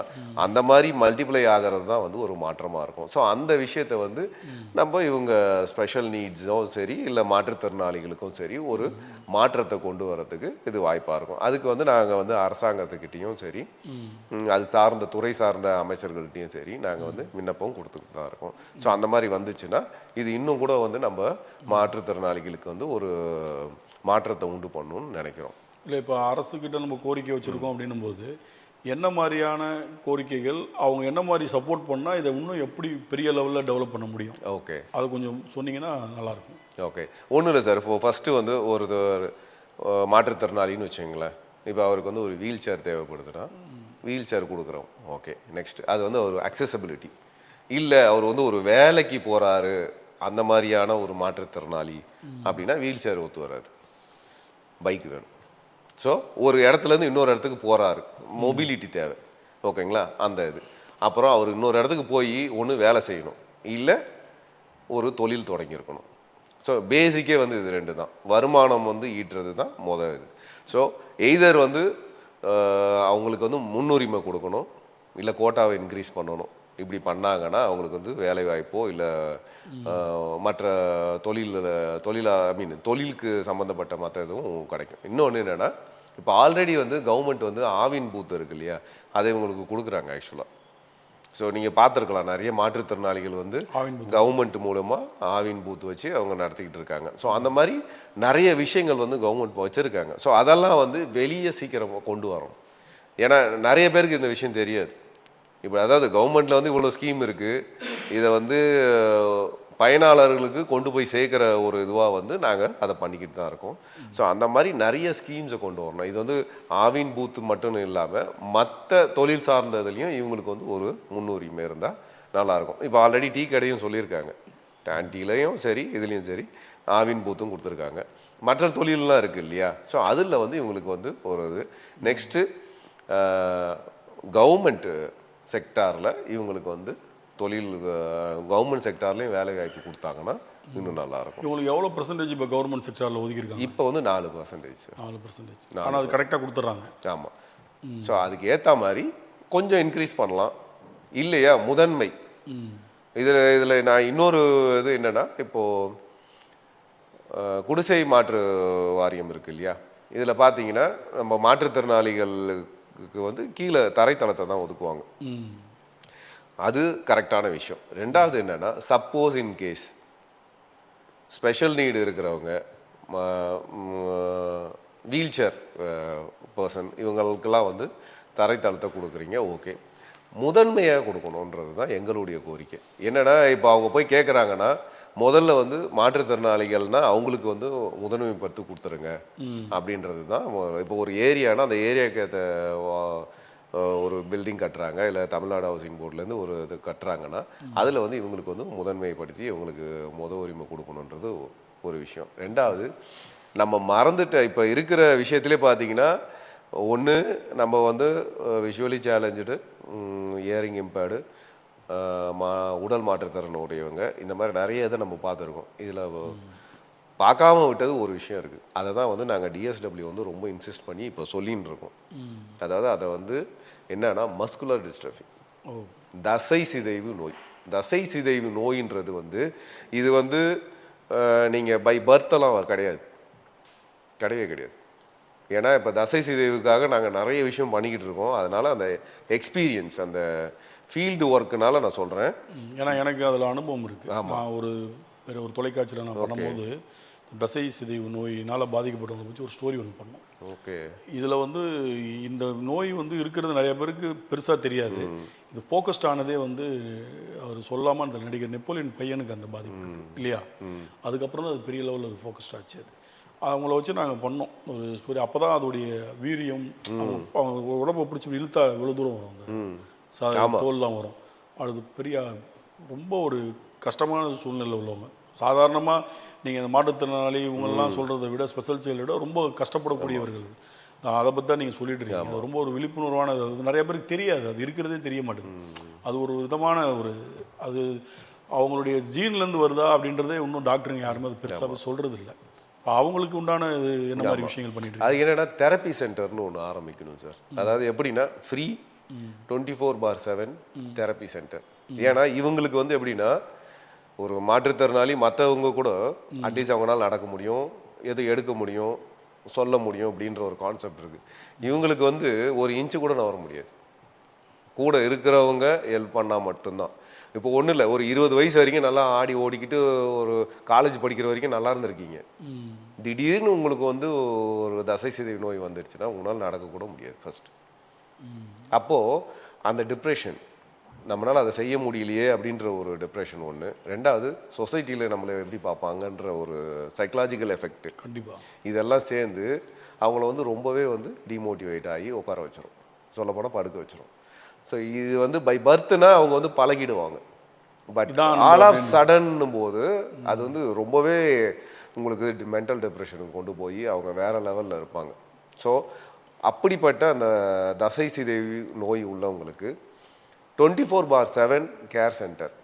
Speaker 2: அந்த மாதிரி மல்டிப்ளை ஆகிறது தான் வந்து ஒரு மாற்றமாக இருக்கும். ஸோ அந்த விஷயத்தை வந்து நம்ம இவங்க ஸ்பெஷல் நீட்ஸும் சரி இல்லை மாற்றுத்திறனாளிகளுக்கும் சரி ஒரு மாற்றத்தை கொண்டு வரதுக்கு இது வாய்ப்பாக இருக்கும். அதுக்கு வந்து நாங்கள் வந்து அரசாங்கத்துக்கிட்டேயும் சரி அது சார்ந்த துறை சார்ந்த அமைச்சர்கள்ட்டையும் சரி நாங்கள் வந்து விண்ணப்பம் கொடுத்துக்கிட்டு தான் இருக்கோம். ஸோ அந்த மாதிரி வந்துச்சுன்னா இது இன்னும் கூட வந்து நம்ம மாற்றுத்திறனாளிகளுக்கு வந்து ஒரு மாற்றத்தை உண்டு பண்ணணும்னு நினைக்கிறோம்.
Speaker 1: இல்லை, இப்போ அரசுக்கிட்ட நம்ம கோரிக்கை வச்சுருக்கோம் அப்படின்னும் போது என்ன மாதிரியான கோரிக்கைகள், அவங்க என்ன மாதிரி சப்போர்ட் பண்ணால் இதை இன்னும் எப்படி பெரிய லெவலில் டெவலப் பண்ண முடியும்?
Speaker 2: ஓகே,
Speaker 1: அது கொஞ்சம் சொன்னீங்கன்னா நல்லாயிருக்கும்.
Speaker 2: ஓகே, ஒன்றும் இல்லை சார். இப்போ ஃபஸ்ட்டு வந்து ஒரு மாற்றுத்திறனாளின்னு வச்சுங்களேன். இப்போ அவருக்கு வந்து ஒரு வீல் சேர் தேவைப்படுதுன்னா வீல் சேர் கொடுக்குறோம். ஓகே, நெக்ஸ்ட் அது வந்து ஒரு அக்சசபிலிட்டி. இல்லை அவர் வந்து ஒரு வேலைக்கு போகிறாரு அந்த மாதிரியான ஒரு மாற்றுத்திறனாளி அப்படின்னா வீல் சேர் ஒத்து வராது, பைக் வேணும். ஸோ ஒரு இடத்துலேருந்து இன்னொரு இடத்துக்கு போகிறாரு, மொபிலிட்டி தேவை. ஓகேங்களா, அந்த இது. அப்புறம் அவர் இன்னொரு இடத்துக்கு போய் ஒன்று வேலை செய்யணும், இல்லை ஒரு தொழில் தொடங்கியிருக்கணும். ஸோ பேசிக்கே வந்து இது 2 தான். வருமானம் வந்து ஈட்டுறது தான் முதல் இது. ஸோ எய்தர் வந்து அவங்களுக்கு வந்து முன்னுரிமை கொடுக்கணும், இல்லை கோட்டாவை இன்க்ரீஸ் பண்ணணும். இப்படி பண்ணாங்கன்னா அவங்களுக்கு வந்து வேலை வாய்ப்போ இல்லை மற்ற தொழிலுக்கு சம்மந்தப்பட்ட மற்ற இதுவும் கிடைக்கும். இன்னொன்று என்னென்னா, இப்போ ஆல்ரெடி வந்து கவர்மெண்ட் வந்து ஆவின் பூத் இருக்கு இல்லையா, அதை இவங்களுக்கு கொடுக்குறாங்க ஆக்சுவலாக. ஸோ நீங்கள் பார்த்துருக்கலாம், நிறைய மாற்றுத்திறனாளிகள் வந்து கவர்மெண்ட் மூலமாக ஆவின் பூத் வச்சு அவங்க நடத்திக்கிட்டு இருக்காங்க. ஸோ அந்த மாதிரி நிறைய விஷயங்கள் வந்து கவர்மெண்ட் வச்சுருக்காங்க. ஸோ அதெல்லாம் வந்து வெளியே சீக்கிரமாக கொண்டு வரணும். ஏன்னா நிறைய பேருக்கு இந்த விஷயம் தெரியாது. இப்போ அதாவது கவர்மெண்ட்டில் வந்து இவ்வளோ ஸ்கீம் இருக்குது, இதை வந்து பயனாளர்களுக்கு கொண்டு போய் சேர்க்குற ஒரு இதுவாக வந்து நாங்கள் அதை பண்ணிக்கிட்டு தான் இருக்கோம். ஸோ அந்த மாதிரி நிறைய ஸ்கீம்ஸை கொண்டு வரணும். இது வந்து ஆவின் பூத்து மட்டும் இல்லாமல் மற்ற தொழில் சார்ந்ததுலேயும் இவங்களுக்கு வந்து ஒரு முன்னுரிமை இருந்தால் நல்லாயிருக்கும். இப்போ ஆல்ரெடி டீ கடையும் சொல்லியிருக்காங்க, டீலையும் சரி இதுலேயும் சரி ஆவின் பூத்தும் கொடுத்துருக்காங்க. மற்ற தொழிலெலாம் இருக்குது இல்லையா, ஸோ அதில் வந்து இவங்களுக்கு வந்து ஒரு இது. நெக்ஸ்ட்டு கவர்மெண்ட்டு செக்டாரில் இவங்களுக்கு வந்து தொழில் கவர்மெண்ட் செக்டார்லேயும் வேலை வாய்ப்பு கொடுத்தாங்கன்னா இன்னும் நல்லாயிருக்கும்.
Speaker 1: இவங்களுக்கு எவ்வளோ பர்சன்டேஜ் இப்போ கவர்மெண்ட் செக்டாரில் ஒதுக்கியிருக்காங்க?
Speaker 2: இப்போ வந்து 4%.
Speaker 1: 4%. ஆனால் அது கரெக்டாக கொடுத்துட்றாங்க.
Speaker 2: ஆமாம். ஸோ அதுக்கு ஏற்ற மாதிரி கொஞ்சம் இன்க்ரீஸ் பண்ணலாம் இல்லையா. முதன்மை இதில் நான் இன்னொரு இது என்னென்னா, இப்போது குடிசை மாற்று வாரியம் இருக்குது இல்லையா, இதில் பார்த்தீங்கன்னா நம்ம மாற்றுத்திறனாளிகளுக்கு வந்து கீழே தரைத்தளத்தை தான் ஒதுக்குவாங்க. அது கரெக்டான விஷயம். ரெண்டாவது என்னென்னா, suppose in case special need இருக்கிறவங்க, வீல் சேர் பர்சன், இவங்களுக்கெல்லாம் வந்து தரைத்தளத்தை கொடுக்குறீங்க, ஓகே. முதன்மையாக கொடுக்கணுன்றது தான் எங்களுடைய கோரிக்கை. என்னென்னா, இப்போ அவங்க போய் கேட்குறாங்கன்னா முதல்ல வந்து மாற்றுத்திறனாளிகள்னால் அவங்களுக்கு வந்து முதன்மை பத்து கொடுத்துருங்க அப்படின்றது தான். இப்போ ஒரு ஏரியானா அந்த ஏரியாவுக்கு ஏற்ற ஒரு பில்டிங் கட்டுறாங்க, இல்லை தமிழ்நாடு ஹவுசிங் போர்ட்லேருந்து ஒரு இது கட்டுறாங்கன்னா அதில் வந்து இவங்களுக்கு வந்து முதன்மைப்படுத்தி இவங்களுக்கு உரிமை கொடுக்கணுன்றது ஒரு விஷயம். ரெண்டாவது, நம்ம மறந்துட்ட இப்போ இருக்கிற விஷயத்துலேயே பார்த்தீங்கன்னா, ஒன்று நம்ம வந்து விஷுவலி சேலஞ்சு, இயரிங் இம்பேர்டு, உடல் மாற்றுத்திறன் உடையவங்க, இந்த மாதிரி நிறைய இதை நம்ம பார்த்துருக்கோம். இதில் பார்க்காம விட்டது ஒரு விஷயம் இருக்குது. அதை தான் வந்து நாங்கள் டிஎஸ்டபிள்யூ வந்து ரொம்ப இன்சிஸ்ட் பண்ணி இப்போ சொல்லின்னு இருக்கோம். அதாவது அதை வந்து என்னன்னா, மஸ்குலர் டிஸ்ட்ரஃபி, தசை சிதைவு நோய். தசை சிதைவு நோயின்றது வந்து இது வந்து நீங்கள் பை பர்த்தெல்லாம் கிடையாது, கிடையவே கிடையாது. ஏன்னா இப்போ தசை சிதைவுக்காக நாங்கள் நிறைய விஷயம் பண்ணிக்கிட்டு இருக்கோம். அதனால் அந்த எக்ஸ்பீரியன்ஸ், அந்த ஃபீல்டு ஒர்க்குனால நான் சொல்கிறேன்.
Speaker 1: ஏன்னா எனக்கு அதில் அனுபவம் இருக்குது. ஆமாம், வேறு ஒரு தொலைக்காட்சியில் நான் பண்ணும்போது தசை சிதைவு நோயினால் பாதிக்கப்பட்டவங்களை பற்றி ஒரு ஸ்டோரி ஒன்று பண்ணோம்.
Speaker 2: ஓகே.
Speaker 1: இதில் வந்து இந்த நோய் வந்து இருக்கிறது நிறைய பேருக்கு பெருசாக தெரியாது. இது ஃபோக்கஸ்ட் ஆனதே வந்து அவர் சொல்லாமல் அந்த நடிகர் நெப்போலியன் பையனுக்கு அந்த பாதிப்பு இல்லையா, அதுக்கப்புறம் தான் அது பெரிய லெவலில் அது ஃபோக்கஸ்ட் ஆச்சு. அது அவங்கள வச்சு நாங்கள் பண்ணோம் ஒரு ஸ்டோரி. அப்போ தான் அதோடைய வீரியம், அவங்க உடம்பை பிடிச்சி இழுத்தா இவ்வளோ தூரம் வரும், அந்த தோல்லாம் வரும். அது பெரிய ரொம்ப ஒரு கஷ்டமான சூழ்நிலை உள்ளவங்க. சாதாரணமாக நீங்கள் இந்த மாற்றுத்திறனாளி இவங்கெல்லாம் சொல்கிறத விட, ஸ்பெஷல் சைல்டை விட ரொம்ப கஷ்டப்படக்கூடியவர்கள். அதை பற்றி தான் நீங்கள் சொல்லிட்டு இருக்கீங்க. ரொம்ப ஒரு விழிப்புணர்வானது. அது நிறைய பேருக்கு தெரியாது, அது இருக்கிறதே தெரிய மாட்டேங்குது. அது ஒரு விதமான ஒரு அது அவங்களுடைய ஜீன்லேருந்து வருதா அப்படின்றதே இன்னும் டாக்டருங்க யாருமே அது பெருசாக சொல்கிறது இல்லை. இப்போ அவங்களுக்கு உண்டான இது என்ன மாதிரி விஷயங்கள் பண்ணிட்டு
Speaker 2: அது என்னன்னா தெரப்பி சென்டர்னு ஒன்று ஆரம்பிக்கணும் சார். அதாவது எப்படின்னா ஃப்ரீ 24/7 தெரப்பி சென்டர். ஏன்னா இவங்களுக்கு வந்து எப்படின்னா ஒரு மாற்றுத்திறனாளி மற்றவங்க கூட அட்லீஸ்ட் அவங்களால நடக்க முடியும், எது எடுக்க முடியும், சொல்ல முடியும் அப்படின்ற ஒரு கான்செப்ட் இருக்கு. இவங்களுக்கு வந்து ஒரு இன்ச்சு கூட நான் வர முடியாது. கூட இருக்கிறவங்க ஹெல்ப் பண்ணால் மட்டும்தான். இப்போ ஒன்றும் இல்லை, ஒரு 20 வயசு வரைக்கும் நல்லா ஆடி ஓடிக்கிட்டு ஒரு காலேஜ் படிக்கிற வரைக்கும் நல்லா இருந்திருக்கீங்க. திடீர்னு உங்களுக்கு வந்து ஒரு தசை சிதைவு நோய் வந்துருச்சுன்னா உங்களால் நடக்கக்கூட முடியாது ஃபர்ஸ்ட். அப்போது அந்த டிப்ரெஷன், நம்மளால் அதை செய்ய முடியலையே அப்படின்ற ஒரு டிப்ரெஷன் ஒன்று. ரெண்டாவது சொசைட்டியில் நம்மளை எப்படி பார்ப்பாங்கன்ற ஒரு சைக்கலாஜிக்கல் எஃபெக்ட்.
Speaker 1: கண்டிப்பாக
Speaker 2: இதெல்லாம் சேர்ந்து அவங்கள வந்து ரொம்பவே வந்து டிமோட்டிவேட் ஆகி உட்கார வச்சிரும், சொல்லப்போனால் படுக்க வச்சிரும். ஸோ இது வந்து பை பர்த்னா அவங்க வந்து பழகிடுவாங்க. பட் ஆல் ஆஃப் சடன்னும் போது அது வந்து ரொம்பவே உங்களுக்கு மென்டல் டிப்ரெஷனுக்கு கொண்டு போய் அவங்க வேற லெவலில் இருப்பாங்க. ஸோ அப்படிப்பட்ட அந்த தசை சிதைவு நோய் உள்ளவங்களுக்கு 24/7 கேர் சென்டர்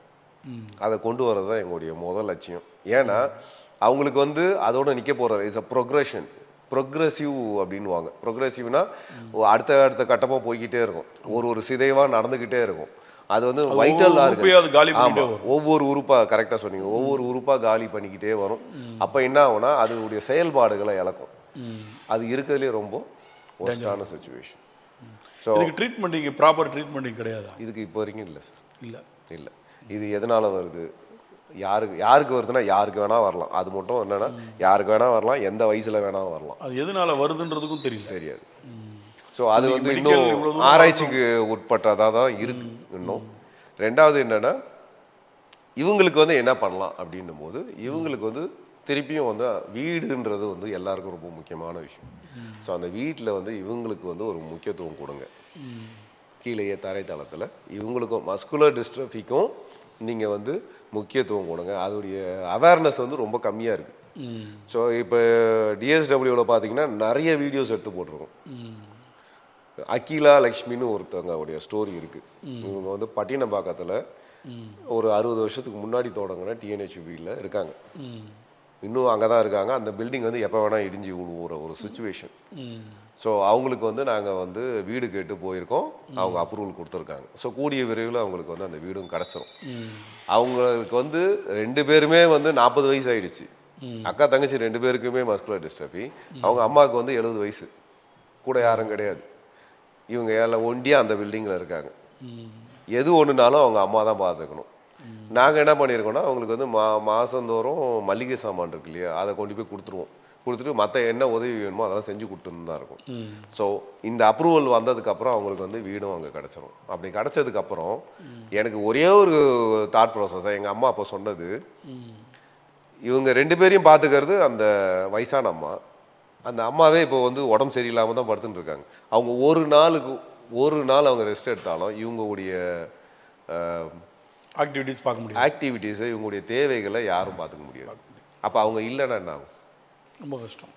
Speaker 2: அதை கொண்டு வரது தான் எங்களுடைய முதல் லட்சியம். ஏன்னா அவங்களுக்கு வந்து அதோட நிற்க போகிறது இட்ஸ் அ ப்ரொக்ரெசிவ் அப்படின்வாங்க. ப்ரொக்ரெசிவ்னா அடுத்த கட்டமாக போய்கிட்டே இருக்கும், ஒரு சிதைவாக நடந்துக்கிட்டே இருக்கும். அது வந்து வைட்டலாக இருக்கு. ஆமாம், ஒவ்வொரு உறுப்பாக கரெக்டாக சொன்னீங்க, ஒவ்வொரு உறுப்பாக காலி பண்ணிக்கிட்டே வரும். அப்போ என்ன ஆகும்னா அதனுடைய செயல்பாடுகளை இழக்கும். அது இருக்கிறதுலே ரொம்ப ஒஸ்டான சிச்சுவேஷன். ஸோ
Speaker 1: ட்ரீட்மெண்ட் இங்கே ப்ராப்பர் ட்ரீட்மெண்ட் கிடையாது
Speaker 2: இதுக்கு இப்போ வரைக்கும் இல்லை சார். இல்லை. இது எதனால வருது, யாருக்கு வருதுன்னா யாருக்கு வேணா வரலாம். அது மட்டும் என்னன்னா யாருக்கு வேணா வரலாம், எந்த வயசுல வேணா வரலாம்.
Speaker 1: அது எதனால வருதுன்றதுக்கும் தெரியாது.
Speaker 2: ஸோ அது வந்து இன்னும் ஆராய்ச்சிக்கு உட்பட்டதாக தான் இருக்கு இன்னும். ரெண்டாவது என்னன்னா இவங்களுக்கு வந்து என்ன பண்ணலாம் அப்படின்னும் போது இவங்களுக்கு வந்து திருப்பியும் வந்து வீடுன்றது வந்து எல்லாருக்கும் ரொம்ப முக்கியமான விஷயம். ஸோ அந்த வீட்டில் வந்து இவங்களுக்கு வந்து ஒரு முக்கியத்துவம் கொடுங்க. கீழேயே தரைத்தளத்தில் இவங்களுக்கும் மஸ்குலர் டிஸ்ட்ரஃபிக்கும் நீங்கள் வந்து முக்கியத்துவம் கொடுங்க. அதோடைய அவேர்னஸ் வந்து ரொம்ப கம்மியாக இருக்குது. ஸோ இப்போ டிஎஸ்டபிள்யூவில் பார்த்தீங்கன்னா நிறைய வீடியோஸ் எடுத்து போட்டிருக்கோம். அகிலா லக்ஷ்மின்னு ஒருத்தவங்க உடைய ஸ்டோரி இருக்குது. இவங்க வந்து பட்டினப்பாக்கத்தில் ஒரு 60 வருஷத்துக்கு முன்னாடி தொடங்கின டிஎன்ஹெச்பியில் இருக்காங்க. இன்னும் அங்கே தான் இருக்காங்க. அந்த பில்டிங் வந்து எப்போ வேணால் இடிஞ்சு விழுவுற ஒரு சுச்சுவேஷன். ஸோ அவங்களுக்கு வந்து நாங்கள் வந்து வீடு கேட்டு போயிருக்கோம், அவங்க அப்ரூவல் கொடுத்துருக்காங்க. ஸோ கூடிய விரைவில் அவங்களுக்கு வந்து அந்த வீடும் கிடச்சிரும். அவங்களுக்கு வந்து 2 பேருமே வந்து 40 வயசு ஆயிடுச்சு. அக்கா தங்கச்சி 2 பேருக்குமே மஸ்குலர் டிஸ்ட்ரஃபி. அவங்க அம்மாவுக்கு வந்து 70 வயசு, கூட யாரும் கிடையாது. இவங்க எல்லாம் ஒண்டியாக அந்த பில்டிங்கில் இருக்காங்க. எது ஒன்றுனாலும் அவங்க அம்மா தான் பார்த்துக்கணும். நாங்கள் என்ன பண்ணியிருக்கோம்னா அவங்களுக்கு வந்து மாதந்தோறும் மளிகை சாமான் இருக்கு இல்லையா, அதை கொண்டு போய் கொடுத்துட்டு மற்ற என்ன உதவி வேணுமோ அதெல்லாம் செஞ்சு கொடுத்துன்னு தான் இருக்கும். ஸோ இந்த அப்ரூவல் வந்ததுக்கப்புறம் அவங்களுக்கு வந்து வீடும் அங்கே கிடச்சிரும். அப்படி கிடச்சதுக்கப்புறம் எனக்கு ஒரே ஒரு தாட் ப்ராசஸ் தான். எங்கள் அம்மா அப்போ சொன்னது, இவங்க 2 பேரையும் பார்த்துக்கிறது அந்த வயசான அம்மா. அந்த அம்மாவே இப்போ வந்து உடம்பு சரியில்லாமல் தான் படுத்துட்டு இருக்காங்க. அவங்க ஒரு நாள் அவங்க ரெஸ்ட் எடுத்தாலும் இவங்களுடைய ஆக்டிவிட்டீஸை இவங்களுடைய தேவைகளை யாரும் பார்த்துக்க முடியாது. அப்போ அவங்க இல்லைன்னா என்ன ஆகும்?
Speaker 1: ரொம்ப கஷ்டம்.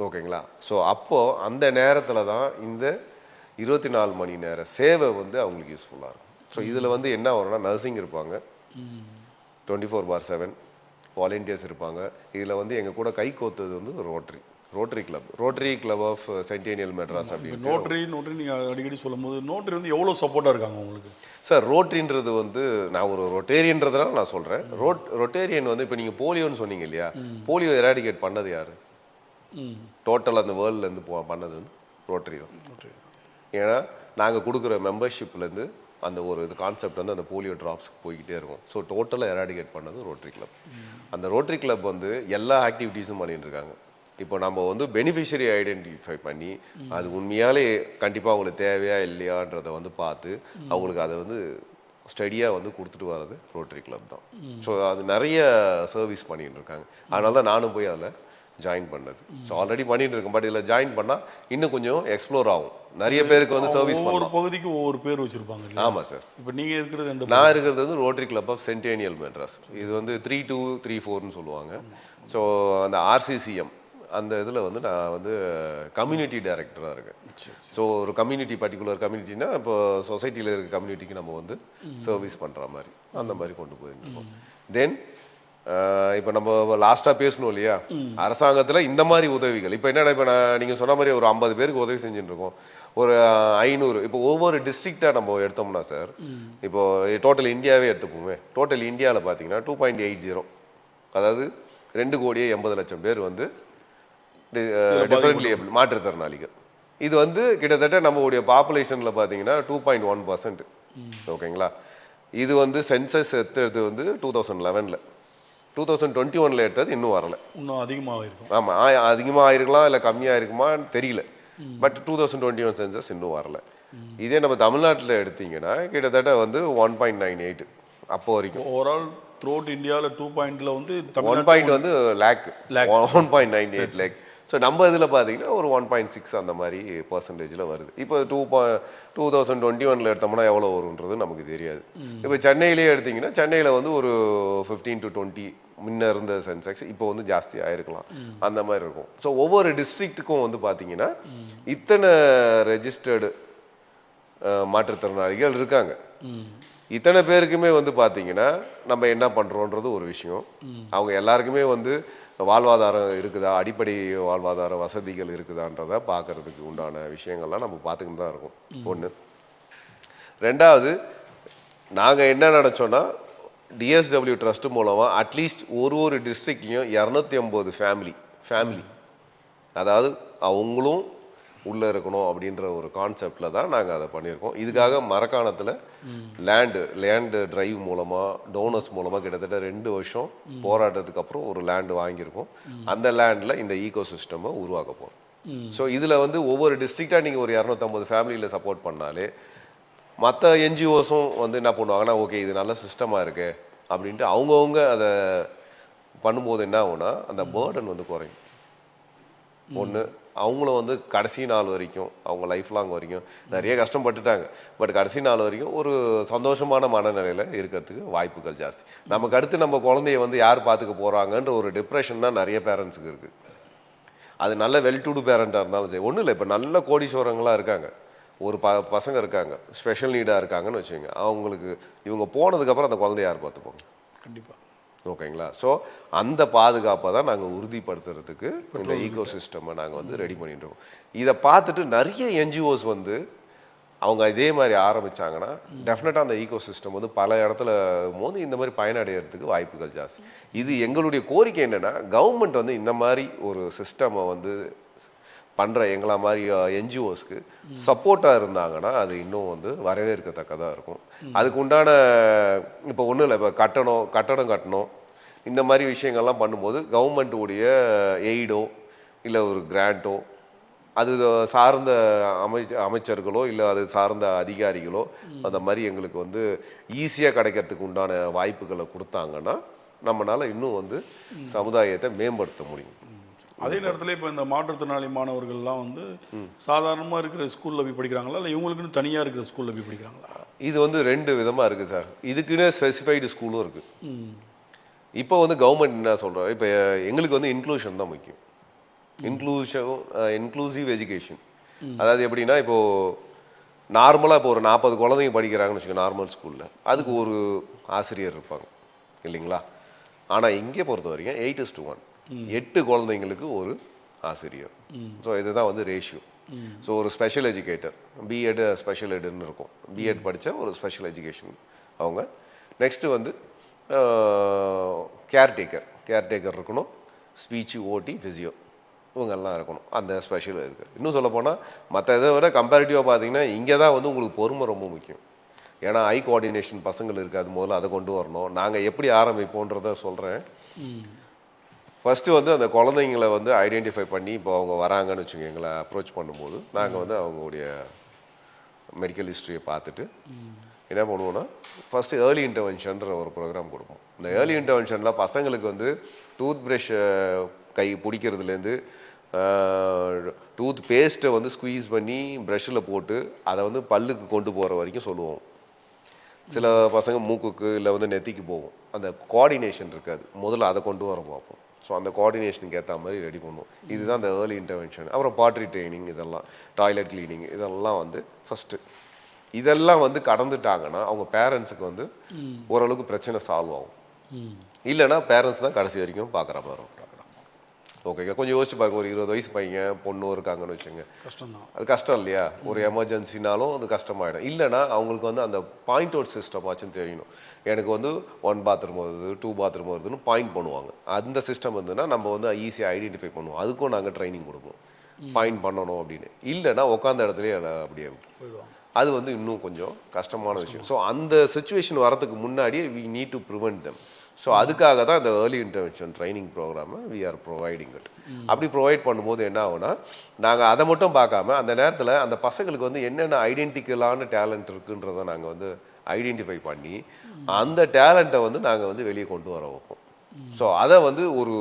Speaker 2: ஓகேங்களா? ஸோ அப்போது அந்த நேரத்தில் தான் இந்த 24 மணி நேர சேவை வந்து அவங்களுக்கு யூஸ்ஃபுல்லாக இருக்கும். ஸோ இதில் வந்து என்ன வரும்னா நர்சிங் இருப்பாங்க, 24/7 வாலண்டியர்ஸ் இருப்பாங்க. இதில் வந்து எங்கள் கூட கை கோத்தது வந்து ரோட்டரி கிளப் ஆஃப் சென்டேனியல் மெட்ராஸ் அப்படின்னு.
Speaker 1: நோட்டரி நீங்கள் அடிக்கடி சொல்லும் போது நோட்டரி வந்து எவ்வளோ சப்போர்ட்டாக இருக்காங்க உங்களுக்கு?
Speaker 2: சார் ரோட்டரின்றது வந்து நான் ஒரு ரொட்டேரியன்றதுனால நான் சொல்கிறேன். ரொட்டேரியன் வந்து இப்போ நீங்கள் போலியோன்னு சொன்னீங்க இல்லையா, போலியோ எராடிகேட் பண்ணது யார்? டோட்டல் அந்த வேர்ல்ட்லேருந்து பண்ணது வந்து ரோட்டரி தான். ஏன்னா நாங்கள் கொடுக்குற மெம்பர்ஷிப்லேருந்து அந்த ஒரு கான்செப்ட் வந்து அந்த போலியோ ட்ராப்ஸ்க்கு போய்கிட்டே இருக்கும். ஸோ டோட்டலாக எராடிகேட் பண்ணது ரோட்டரி கிளப். அந்த ரோட்டரி கிளப் வந்து எல்லா ஆக்டிவிட்டீஸும் பண்ணிட்டு இருக்காங்க. இப்போ நம்ம வந்து பெனிஃபிஷரி ஐடென்டிஃபை பண்ணி அது உண்மையாலே கண்டிப்பாக அவங்களுக்கு தேவையா இல்லையான்றதை வந்து பார்த்து அவங்களுக்கு அதை வந்து ஸ்டடியாக வந்து கொடுத்துட்டு வர்றது ரோட்டரி கிளப் தான். ஸோ அது நிறைய சர்வீஸ் பண்ணிட்டு இருக்காங்க. அதனால தான் நானும் போய் அதில் ஜாயின் பண்ணது. ஸோ ஆல்ரெடி பண்ணிட்டு இருக்கேன். பட் இதில் ஜாயின் பண்ணால் இன்னும் கொஞ்சம் எக்ஸ்ப்ளோர் ஆகும். நிறைய பேருக்கு வந்து சர்வீஸ் பண்ணலாம்.
Speaker 1: ஒவ்வொரு பகுதிக்கு ஒவ்வொரு பேர் வச்சிருப்பாங்க.
Speaker 2: ஆமாம் சார்.
Speaker 1: இப்போ நீங்கள் இருக்கிறது
Speaker 2: நான் இருக்கிறது வந்து ரோட்டரி கிளப் ஆஃப் சென்டேனியல் மெட்ராஸ். இது வந்து 3234ன்னு சொல்லுவாங்க. ஸோ அந்த ஆர்சிசிஎம் அந்த இதில் வந்து நான் வந்து கம்யூனிட்டி டைரக்டராக இருக்கேன். ஸோ ஒரு கம்யூனிட்டி பர்டிகுலர் கம்யூனிட்டினா இப்போ சொசைட்டியில் இருக்க கம்யூனிட்டிக்கு நம்ம வந்து சர்வீஸ் பண்ணுற மாதிரி அந்த மாதிரி கொண்டு போயிருக்கோம். தென் இப்போ நம்ம லாஸ்ட்டாக பேசணும் இல்லையா, அரசாங்கத்தில் இந்த மாதிரி உதவிகள் இப்போ என்னடா, இப்போ நீங்கள் சொன்ன மாதிரி ஒரு 50 பேருக்கு உதவி செஞ்சுட்டு இருக்கோம், ஒரு 500 இப்போ ஒவ்வொரு டிஸ்ட்ரிக்டாக நம்ம எடுத்தோம்னா சார், இப்போ டோட்டல் இந்தியாவே எடுத்துப்போமே, டோட்டல் இந்தியாவில் பார்த்தீங்கன்னா 2.80, அதாவது 2,80,00,000 பேர் வந்து டிஃபரெண்ட்லி மாற்றுத்திறனாளிகள். இது வந்து கிட்டத்தட்ட நம்மளுடைய பாப்புலேஷனில் பார்த்தீங்கன்னா 2.1%. ஓகேங்களா. இது வந்து சென்சஸ் எடுத்தது வந்து 2011. 2021 எடுத்தது இன்னும் வரல.
Speaker 1: இன்னும் அதிகமாக இருக்கும்.
Speaker 2: ஆமாம், அதிகமாக ஆயிருக்கலாம் இல்லை கம்மியாக இருக்குமான்னு தெரியல. பட் 2021 சென்சஸ் இன்னும் வரல. இதே நம்ம தமிழ்நாட்டில் எடுத்தீங்கன்னா கிட்டத்தட்ட வந்து 1.98 அப்போ வரைக்கும்.
Speaker 1: ஓவரால் த்ரூ இந்தியாவில் 2 வந்து
Speaker 2: 1 வந்து லேக் 1.98 லேக். ஸோ நம்ம இதில் பார்த்தீங்கன்னா ஒரு 1.6 அந்த மாதிரி பர்சன்டேஜில் வருது. இப்போ 2021 எடுத்தோம்னா எவ்வளோ வரும்ன்றது நமக்கு தெரியாது. இப்போ சென்னையிலே எடுத்திங்கன்னா சென்னையில் வந்து ஒரு 15 to 20 முன்ன இருந்த சென்செக்ஸ் இப்போ வந்து ஜாஸ்தி ஆயிருக்கலாம், அந்த மாதிரி இருக்கும். ஸோ ஒவ்வொரு டிஸ்ட்ரிக்ட்டுக்கும் வந்து பார்த்தீங்கன்னா இத்தனை ரெஜிஸ்டர்டு மாற்றுத்திறனாளிகள் இருக்காங்க. இத்தனை பேருக்குமே வந்து பார்த்தீங்கன்னா நம்ம என்ன பண்ணுறோன்றது ஒரு விஷயம். அவங்க எல்லாருக்குமே வந்து வாழ்வாதாரம் இருக்குதா, அடிப்படை வாழ்வாதார வசதிகள் இருக்குதான்றதை பார்க்கறதுக்கு உண்டான விஷயங்கள்லாம் நம்ம பார்த்துக்கிட்டு தான் இருக்கோம். ஒன்று. ரெண்டாவது, நாங்கள் என்ன நினச்சோன்னா டிஎஸ்டபிள்யூ ட்ரஸ்ட் மூலமாக அட்லீஸ்ட் ஒரு டிஸ்ட்ரிக்ட்லேயும் 250 ஃபேமிலி, அதாவது அவங்களும் உள்ளே இருக்கணும் அப்படின்ற ஒரு கான்செப்டில் தான் நாங்கள் அதை பண்ணியிருக்கோம். இதுக்காக மரக்காணத்தில் லேண்டு டிரைவ் மூலமாக டோனர்ஸ் மூலமாக கிட்டத்தட்ட 2 வருஷம் போராட்டத்துக்கு அப்புறம் ஒரு லேண்டு வாங்கியிருக்கோம். அந்த லேண்டில் இந்த ஈகோ சிஸ்டமை உருவாக்க போகிறோம். ஸோ இதில் வந்து ஒவ்வொரு டிஸ்ட்ரிக்டாக நீங்கள் ஒரு 250 ஃபேமிலியில் சப்போர்ட் பண்ணாலே மற்ற என்ஜிஓஸும் வந்து என்ன பண்ணுவாங்கன்னா, ஓகே இது நல்ல சிஸ்டமாக இருக்கு அப்படின்ட்டு அவங்கவுங்க அதை பண்ணும்போது என்ன ஆகும்னா அந்த பேர்டன் வந்து குறையும். ஒன்று, அவங்களும் வந்து கடைசி நாள் வரைக்கும் அவங்க லைஃப் லாங் வரைக்கும் நிறைய கஷ்டப்பட்டுட்டாங்க, பட் கடைசி நாள் வரைக்கும் ஒரு சந்தோஷமான மனநிலையில் இருக்கிறதுக்கு வாய்ப்புகள் ஜாஸ்தி. நமக்கு அடுத்து நம்ம குழந்தைய வந்து யார் பார்த்துக்க போகிறாங்கன்ற ஒரு டிப்ரெஷன் தான் நிறைய பேரண்ட்ஸுக்கு இருக்குது. அது நல்ல வெல் டு டூ பேரண்ட்டாக இருந்தாலும் சரி, ஒன்றும் இல்லை, இப்போ நல்ல கோடீஸ்வரங்களாக இருக்காங்க, ஒரு பசங்க இருக்காங்க ஸ்பெஷல் நீடாக இருக்காங்கன்னு வச்சுக்கோங்க, அவங்களுக்கு இவங்க போனதுக்கப்புறம் அந்த குழந்தைய யார் பார்த்துப்போங்க?
Speaker 1: கண்டிப்பாக.
Speaker 2: ஓகேங்களா. ஸோ அந்த பாதுகாப்பை தான் நாங்கள் உறுதிப்படுத்துறதுக்கு இந்த ஈகோ சிஸ்டமை நாங்கள் வந்து ரெடி பண்ணிட்டு இருக்கோம். இதை பார்த்துட்டு நிறைய என்ஜிஓஸ் வந்து அவங்க இதே மாதிரி ஆரம்பித்தாங்கன்னா டெஃபினட்டாக அந்த ஈகோ சிஸ்டம் வந்து பல இடத்துல போது இந்த மாதிரி பயனடைகிறதுக்கு வாய்ப்புகள் ஜாஸ்தி. இது எங்களுடைய கோரிக்கை என்னென்னா, கவர்மெண்ட் வந்து இந்த மாதிரி ஒரு சிஸ்டமை வந்து பண்ணுற எங்களை மாதிரி என்ஜிஓஸ்க்கு சப்போர்ட்டாக இருந்தாங்கன்னா அது இன்னும் வந்து வரவேற்கத்தக்கதாக இருக்கும். அதுக்கு உண்டான இப்போ ஒன்றும் இல்லை, இப்போ கட்டடம் கட்டணும் இந்த மாதிரி விஷயங்கள்லாம் பண்ணும்போது கவர்மெண்ட்டுடைய எய்டோ இல்லை ஒரு கிராண்டோ அது சார்ந்த அமைச்சர்களோ இல்லை அது சார்ந்த அதிகாரிகளோ அந்த மாதிரி எங்களுக்கு வந்து ஈஸியாக கிடைக்கிறதுக்கு உண்டான வாய்ப்புகளை கொடுத்தாங்கன்னா நம்மளால் இன்னும் வந்து சமுதாயத்தை மேம்படுத்த முடியும்.
Speaker 1: அதே நேரத்தில் இப்போ இந்த மாற்றுத்திறனாளி மாணவர்கள்லாம் வந்து சாதாரணமாக இருக்கிற ஸ்கூலில் போய் படிக்கிறாங்களா, இல்லை இவங்களுக்குன்னு தனியாக இருக்கிற ஸ்கூலில் போய் படிக்கிறாங்களா?
Speaker 2: இது வந்து 2 விதமாக இருக்குது சார். இதுக்குன்னு ஸ்பெசிஃபைடு ஸ்கூலும் இருக்குது. இப்போ வந்து கவர்மெண்ட் என்ன சொல்கிறோம், இப்போ எங்களுக்கு வந்து இன்க்ளூஷன் தான் முக்கியம். Inclusive education. அதாவது எப்படின்னா, இப்போது நார்மலாக இப்போ ஒரு 40 குழந்தைங்க படிக்கிறாங்கன்னு வச்சுக்கோங்க நார்மல் ஸ்கூலில், அதுக்கு ஒரு ஆசிரியர் இருப்பாங்க இல்லைங்களா. ஆனால் இங்கே பொறுத்த வரைக்கும் 8:1, 8 குழந்தைங்களுக்கு ஒரு ஆசிரியர். ஸோ இதுதான் வந்து ரேஷியோ. ஸோ ஒரு ஸ்பெஷல் எஜுகேட்டர், பிஎட் ஸ்பெஷல் எடுன்னு இருக்கும், பிஎட் படித்த ஒரு ஸ்பெஷல் எஜுகேஷன் அவங்க. நெக்ஸ்ட்டு வந்து கேர்டேக்கர் இருக்கணும், ஸ்பீச்சு, ஓடி, ஃபிசியோ இவங்கெல்லாம் இருக்கணும் அந்த ஸ்பெஷல் இதுக்கு. இன்னும் சொல்லப்போனால் மற்ற இதை விட கம்பேரிட்டிவாக பார்த்தீங்கன்னா இங்கே தான் வந்து உங்களுக்கு பொறுமை ரொம்ப முக்கியம். ஏன்னா ஐ கோஆர்டினேஷன் பசங்கள் இருக்காது, முதல்ல அதை கொண்டு வரணும். நாங்கள் எப்படி ஆரம்பிப்போன்றதை சொல்கிறேன். ஃபஸ்ட்டு வந்து அந்த குழந்தைங்களை வந்து ஐடென்டிஃபை பண்ணி இப்போ அவங்க வராங்கன்னு வச்சுக்கோங்க, எங்களை அப்ரோச் பண்ணும்போது நாங்கள் வந்து அவங்களுடைய மெடிக்கல் ஹிஸ்ட்ரியை பார்த்துட்டு என்ன பண்ணுவோன்னா ஃபஸ்ட்டு ஏர்லி இன்டர்வென்ஷன்ற ஒரு ப்ரோக்ராம் கொடுப்போம். இந்த ஏர்லி இன்டர்வென்ஷனில் பசங்களுக்கு வந்து டூத் ப்ரஷ் கை பிடிக்கிறதுலேருந்து டூத் பேஸ்ட்டை வந்து ஸ்குவீஸ் பண்ணி ப்ரஷ்ஷில் போட்டு அதை வந்து பல்லுக்கு கொண்டு போகிற வரைக்கும் சொல்லுவோம். சில பசங்க மூக்குக்கு இல்லை வந்து நெத்திக்கு போகும், அந்த கோஆர்டினேஷன் இருக்காது, முதல்ல அதை கொண்டு வர பார்ப்போம். ஸோ அந்த கோஆர்டினேஷனுக்கு ஏற்ற மாதிரி ரெடி பண்ணுவோம். இதுதான் அந்த ஏர்லி இன்டர்வென்ஷன். அப்புறம் பாட்ரி ட்ரைனிங், இதெல்லாம் டாய்லெட் கிளீனிங், இதெல்லாம் வந்து ஃபஸ்ட்டு. இதெல்லாம் வந்து கடந்துட்டாங்கன்னா அவங்க பேரண்ட்ஸுக்கு வந்து ஓரளவுக்கு பிரச்சனை சால்வ் ஆகும். இல்லைன்னா பேரண்ட்ஸ் தான் கடைசி வரைக்கும் பார்க்குற மாதிரி இருக்கும். ஓகேங்க, கொஞ்சம் யோசிச்சு பாருங்க. ஒரு 20 வயசு பையன் பொண்ணு இருக்காங்கன்னு வச்சுங்க,
Speaker 1: கஷ்டம்
Speaker 2: அது கஷ்டம் இல்லையா? ஒரு எமர்ஜென்சினாலும் அது கஷ்டமாயிடும். இல்லைன்னா அவங்களுக்கு வந்து அந்த பாயிண்ட் அவுட் சிஸ்டம் ஆச்சுன்னு தெரியணும். எனக்கு வந்து 1 பாத்ரூம் வருது, 2 பாத்ரூம் வருதுன்னு பாயிண்ட் பண்ணுவாங்க. அந்த சிஸ்டம் இருந்துன்னா நம்ம வந்து ஈஸியாக ஐடென்டிஃபை பண்ணுவோம். அதுக்கும் நாங்கள் ட்ரைனிங் கொடுப்போம், பாயிண்ட் பண்ணணும் அப்படின்னு. இல்லைன்னா உட்காந்த இடத்துலயே அப்படியே அது வந்து இன்னும் கொஞ்சம் கஷ்டமான விஷயம். ஸோ அந்த சுச்சுவேஷன் வரதுக்கு முன்னாடி we need to prevent them. So அதுக்காக தான் இந்த ஏர்லி இன்டர்வென்ஷன் ட்ரைனிங் ப்ரோக்ராமை வி ஆர் ப்ரொவைடிங் இட். அப்படி ப்ரொவைட் பண்ணும்போது என்ன ஆகுனா, நாங்கள் அதை மட்டும் பார்க்காம அந்த நேரத்தில் அந்த பசங்களுக்கு வந்து என்னென்ன ஐடென்டிக்கலான டேலண்ட் இருக்குன்றதை நாங்கள் வந்து ஐடென்டிஃபை பண்ணி அந்த டேலண்ட்டை வந்து நாங்கள் வந்து வெளியே கொண்டு வர வைப்போம். ஸோ அதை வந்து ஒரு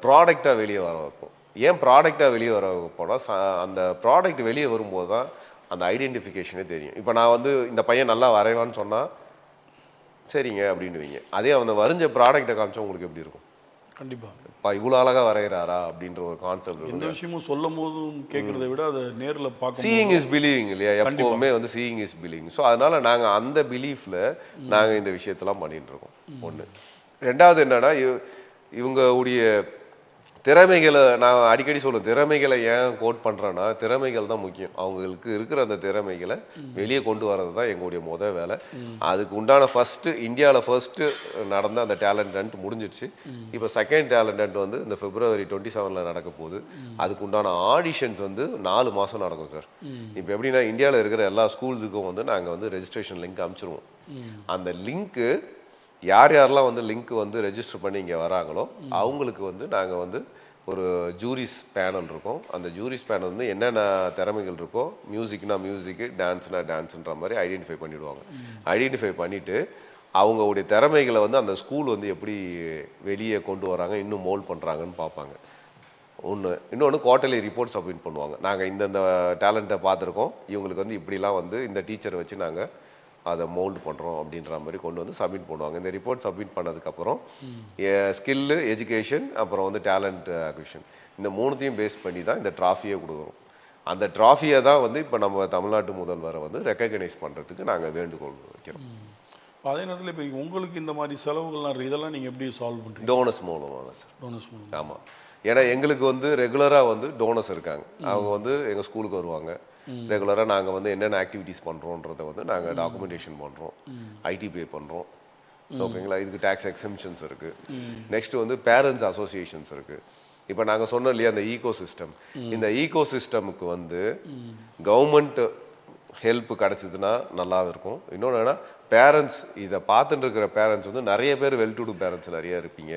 Speaker 2: ப்ராடக்டாக வெளியே வர வைப்போம். ஏன் ப்ராடக்டாக வெளியே வர வைப்போம்னா, அந்த ப்ராடக்ட் வெளியே வரும்போது தான் அந்த ஐடென்டிஃபிகேஷனே தெரியும். இப்போ நான் வந்து இந்த பையன் நல்லா வரைவான்னு சொன்னால் சரிங்க அப்படின்னுவீங்க. அதே அந்த வரைஞ்ச ப்ராடக்ட்டை காமிச்சா உங்களுக்கு எப்படி இருக்கும்?
Speaker 1: கண்டிப்பாக
Speaker 2: இப்போ இவ்வளோ அழகாக வரைகிறாரா அப்படின்ற ஒரு கான்செப்ட்.
Speaker 1: எந்த விஷயமும் சொல்லும் போதும் கேட்குறத விட அதை நேரில் பார்க்க
Speaker 2: சீயிங் இஸ் பிலீவிங் இல்லையா? எப்போவுமே வந்து சீயிங் இஸ் பிலீவிங். ஸோ அதனால நாங்கள் அந்த பிலீஃபில் நாங்கள் இந்த விஷயத்தெல்லாம் பண்ணிட்டு இருக்கோம். ஒன்று. ரெண்டாவது என்னன்னா, இவங்களுடைய திறமைகளை நான் அடிக்கடி சொல்லுவேன். திறமைகளை ஏன் கோட் பண்ணுறேன்னா, திறமைகள் தான் முக்கியம். அவங்களுக்கு இருக்கிற அந்த திறமைகளை வெளியே கொண்டு வர்றது தான் எங்களுடைய முதல் வேலை. அதுக்கு உண்டான இந்தியாவில் ஃபர்ஸ்ட்டு நடந்த அந்த டேலண்ட் ஹண்ட் முடிஞ்சிடுச்சு. இப்போ செகண்ட் டேலண்ட் ஹண்ட் வந்து இந்த February 27 நடக்க போகுது. அதுக்கு உண்டான ஆடிஷன்ஸ் வந்து 4 மாதம் நடக்கும் சார். இப்போ எப்படின்னா, இந்தியாவில் இருக்கிற எல்லா ஸ்கூல்ஸுக்கும் வந்து நாங்கள் வந்து ரெஜிஸ்ட்ரேஷன் லிங்க் அனுப்பிச்சிருவோம். அந்த லிங்க்கு யாரெல்லாம் வந்து லிங்க் வந்து ரெஜிஸ்டர் பண்ணி இங்கே வராங்களோ அவங்களுக்கு வந்து நாங்கள் வந்து ஒரு ஜூரிஸ் பேனல் இருக்கும். அந்த ஜூரிஸ் பேனல் வந்து என்னென்ன திறமைகள் இருக்கோ, மியூசிக்னா மியூசிக்கு, டான்ஸ்னா டான்ஸுன்ற மாதிரி ஐடென்டிஃபை பண்ணிவிடுவாங்க. ஐடென்டிஃபை பண்ணிவிட்டு அவங்களுடைய திறமைகளை வந்து அந்த ஸ்கூல் வந்து எப்படி வெளியே கொண்டு வராங்க, இன்னும் மோல்ட் பண்ணுறாங்கன்னு பார்ப்பாங்க. இன்னொன்று குவார்ட்டர்லி ரிப்போர்ட் சப்மிட் பண்ணுவாங்க. நாங்கள் இந்தந்த டேலண்ட்டை பார்த்துருக்கோம், இவங்களுக்கு வந்து இப்படிலாம் வந்து இந்த டீச்சரை வச்சு நாங்கள் அதை மோல்டு பண்ணுறோம் அப்படின்ற மாதிரி கொண்டு வந்து சப்மிட் பண்ணுவாங்க. இந்த ரிப்போர்ட் சப்மிட் பண்ணதுக்கப்புறம் ஸ்கில்லு, எஜுகேஷன், அப்புறம் வந்து டேலண்ட் அக்விஷன், இந்த 3த்தையும் பேஸ் பண்ணி தான் இந்த ட்ராஃபியை கொடுக்குறோம். அந்த ட்ராஃபியை தான் வந்து இப்போ நம்ம தமிழ்நாட்டு முதல்வரை வந்து ரெக்கக்னைஸ் பண்ணுறதுக்கு நாங்கள் வேண்டுகோள் வைக்கிறோம்.
Speaker 1: அதே நேரத்தில் இப்போ உங்களுக்கு இந்த மாதிரி செலவுகள்லாம் இதெல்லாம் நீங்கள் எப்படி சால்வ் பண்ணுறீங்க?
Speaker 2: டோனஸ் மூலமாக சார்.
Speaker 1: டோனஸ் மூலம்.
Speaker 2: ஆமாம். ஏன்னா எங்களுக்கு வந்து ரெகுலராக வந்து டோனஸ் இருக்காங்க. அவங்க வந்து எங்கள் ஸ்கூலுக்கு வருவாங்க. ரெகுலராக நாங்கள் வந்து என்னென்ன ஆக்டிவிட்டீஸ் பண்ணுறோன்றதை வந்து நாங்கள் டாக்குமெண்டேஷன் பண்ணுறோம், ஐடி பே பண்ணுறோம். ஓகேங்களா? இதுக்கு டேக்ஸ் எக்ஸம்ஷன்ஸ் இருக்குது. நெக்ஸ்ட் வந்து பேரண்ட்ஸ் அசோசியேஷன்ஸ் இருக்குது. இப்போ நாங்கள் சொன்னோம் இல்லையா, அந்த ஈகோ சிஸ்டம், இந்த ஈகோ சிஸ்டமுக்கு வந்து கவர்மெண்ட் ஹெல்ப் கிடச்சிதுன்னா நல்லா இருக்கும். இன்னொன்று என்னன்னா, பேரண்ட்ஸ் இதை பார்த்துட்டு இருக்கிற பேரண்ட்ஸ் வந்து நிறைய பேர் வெல் டு டூ பேரண்ட்ஸ் நிறைய இருப்பீங்க.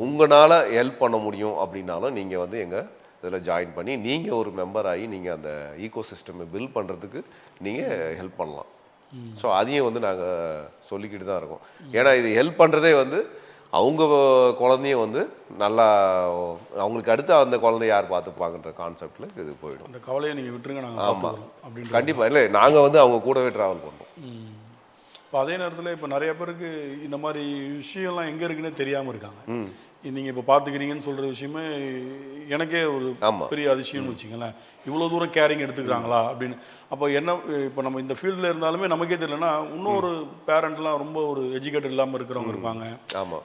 Speaker 2: உங்களால் ஹெல்ப் பண்ண முடியும் அப்படின்னாலும் நீங்கள் வந்து எங்கள் இதில் ஜாயின் பண்ணி நீங்கள் ஒரு மெம்பர் ஆகி நீங்கள் அந்த ஈகோ சிஸ்டமை பில்ட் பண்ணுறதுக்கு நீங்கள் ஹெல்ப் பண்ணலாம். ஸோ அதையும் வந்து நாங்கள் சொல்லிக்கிட்டு தான் இருக்கோம். ஏன்னா இது ஹெல்ப் பண்ணுறதே வந்து அவங்க குழந்தையும் வந்து நல்லா, அவங்களுக்கு அடுத்து அந்த குழந்தைய யார் பார்த்துப்பாங்கன்ற கான்செப்டில் இது போயிடும்.
Speaker 1: அந்த கவலையை நீங்கள் விட்டுருங்க, நாங்கள்
Speaker 2: ஆமாம் கண்டிப்பாக. இல்லை, நாங்கள் வந்து அவங்க கூடவே ட்ராவல் பண்ணுறோம்.
Speaker 1: இப்போ அதே நேரத்தில் இப்போ நிறைய பேருக்கு இந்த மாதிரி விஷயம்லாம் எங்கே இருக்குன்னே தெரியாமல் இருக்காங்க. நீங்கள் இப்போ பார்த்துக்கிறீங்கன்னு சொல்கிற விஷயமே எனக்கே ஒரு பெரிய அதிசயம்னு வச்சுங்களேன். இவ்வளோ தூரம் கேரிங் எடுத்துக்கிறாங்களா அப்படின்னு. அப்போ என்ன, இப்போ நம்ம இந்த ஃபீல்டில் இருந்தாலுமே நமக்கே தெரியலன்னா, இன்னொரு பேரண்ட்லாம் ரொம்ப ஒரு எஜுகேட்டட் இல்லாமல் இருக்கிறவங்க இருப்பாங்க.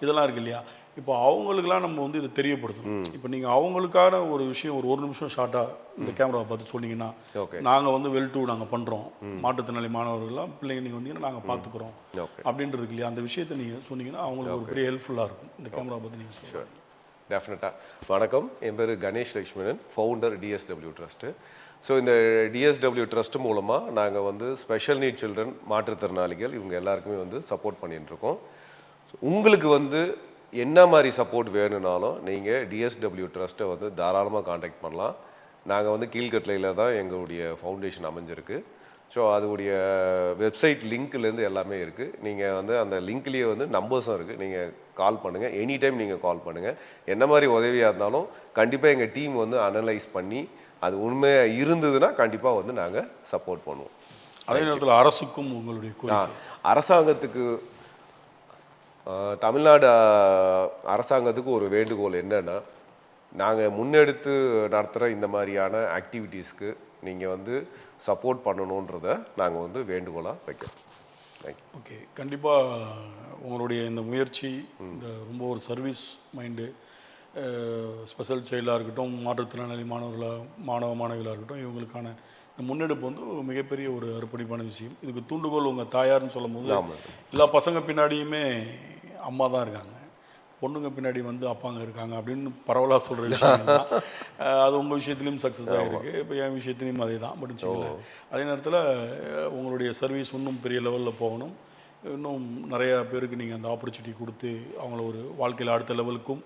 Speaker 1: இதெல்லாம் இருக்கு இல்லையா? இப்போ அவங்களுக்குலாம் நம்ம வந்து இதை தெரியப்படுத்தணும். இப்போ நீங்கள் அவங்களுக்கான ஒரு விஷயம் ஒரு நிமிஷம் ஷார்ட்டாக இந்த கேமராவை பார்த்து சொன்னீங்கன்னா, நாங்கள் வந்து வெல் டூ நாங்கள் பண்ணுறோம், மாற்றுத்திறனாளி மாணவர்கள்லாம் பிள்ளைங்க நீங்கள் வந்தீங்கன்னா நாங்கள் பார்த்துக்குறோம் அப்படின்றது இல்லையா? அந்த விஷயத்தை நீங்கள் சொன்னீங்கன்னா அவங்களுக்கு ஒரு பெரிய ஹெல்ப்ஃபுல்லாக இருக்கும். இந்த கேமரா பார்த்து நீங்கள் சொல்லுங்கள்.
Speaker 2: டெஃபினட்டாக. வணக்கம், என் பேர் Ganesh Lakshmanan, founder TSW trust. So இந்த டிஎஸ்டபிள்யூ ட்ரஸ்ட் மூலமாக நாங்கள் வந்து ஸ்பெஷல் நீட் சில்ட்ரன், மாற்றுத்திறனாளிகள், இவங்க எல்லாருக்குமே வந்து சப்போர்ட் பண்ணிட்டுருக்கோம். உங்களுக்கு வந்து என்ன மாதிரி சப்போர்ட் வேணும்னாலும் நீங்கள் டிஎஸ்டபிள்யூ ட்ரஸ்ட்டை வந்து தாராளமாக காண்டாக்ட் பண்ணலாம். நாங்கள் வந்து கீழ்கட்டளையில் தான் எங்களுடைய ஃபவுண்டேஷன் அமைஞ்சிருக்கு. ஸோ அதோடைய வெப்சைட் லிங்க்லேருந்து எல்லாமே இருக்குது. நீங்கள் வந்து அந்த லிங்க்லேயே வந்து நம்பர்ஸும் இருக்குது. நீங்கள் கால் பண்ணுங்கள், எனி டைம் நீங்கள் கால் பண்ணுங்கள். என்ன மாதிரி உதவியாக இருந்தாலும் கண்டிப்பாக எங்கள் டீம் வந்து அனலைஸ் பண்ணி அது உண்மையாக இருந்ததுன்னா கண்டிப்பாக வந்து நாங்கள் சப்போர்ட் பண்ணுவோம்.
Speaker 1: அதே நேரத்தில் அரசுக்கும் உங்களுடைய
Speaker 2: அரசாங்கத்துக்கு, தமிழ்நாடு அரசாங்கத்துக்கு ஒரு வேண்டுகோள் என்னென்னா, நாங்கள் முன்னெடுத்து நடத்துகிற இந்த மாதிரியான ஆக்டிவிட்டீஸ்க்கு நீங்கள் வந்து சப்போர்ட் பண்ணணுன்றதை நாங்கள் வந்து வேண்டுகோளாக வைக்கிறோம். தேங்க்யூ.
Speaker 1: ஓகே, கண்டிப்பாக உங்களுடைய இந்த முயற்சி, இந்த ரொம்ப ஒரு சர்வீஸ் மைண்டு, ஸ்பெஷல் சைல்டாக இருக்கட்டும், மாற்றுத்திறனாளி மாணவிகளாக இருக்கட்டும், இவங்களுக்கான இந்த முன்னெடுப்பு வந்து மிகப்பெரிய ஒரு அர்ப்பணிப்பான விஷயம். இதுக்கு தூண்டுகோல் உங்கள் தாயார்னு சொல்லும் போது, எல்லா பசங்க பின்னாடியுமே அம்மா தான் இருக்காங்க, பொண்ணுங்க பின்னாடி வந்து அப்பாங்க இருக்காங்க அப்படின்னு பரவலாக சொல்கிற விஷயம் தான். அது உங்கள் விஷயத்துலையும் சக்ஸஸ் ஆகிருக்கு, இப்போ என் விஷயத்துலையும் அதே தான். பட் வச்சுக்கோங்களேன், அதே நேரத்தில் உங்களுடைய சர்வீஸ் இன்னும் பெரிய லெவலில் போகணும். இன்னும் நிறைய பேருக்கு நீங்கள் அந்த ஆப்பர்ச்சுனிட்டி கொடுத்து அவங்கள ஒரு வாழ்க்கையில் அடுத்த லெவலுக்கும்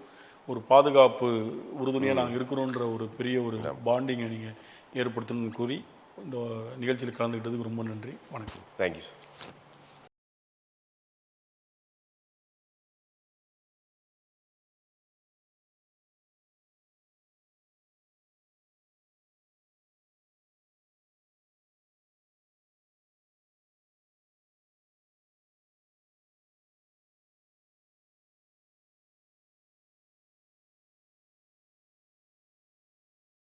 Speaker 1: ஒரு பாதுகாப்பு உறுதுணையாக நாங்கள் இருக்கிறோன்ற ஒரு பெரிய ஒரு பாண்டிங்கை நீங்கள் ஏற்படுத்தணும்னு கூறி இந்த நிகழ்ச்சியில் கலந்துக்கிட்டதுக்கு ரொம்ப நன்றி. வணக்கம்.
Speaker 2: Thank you sir.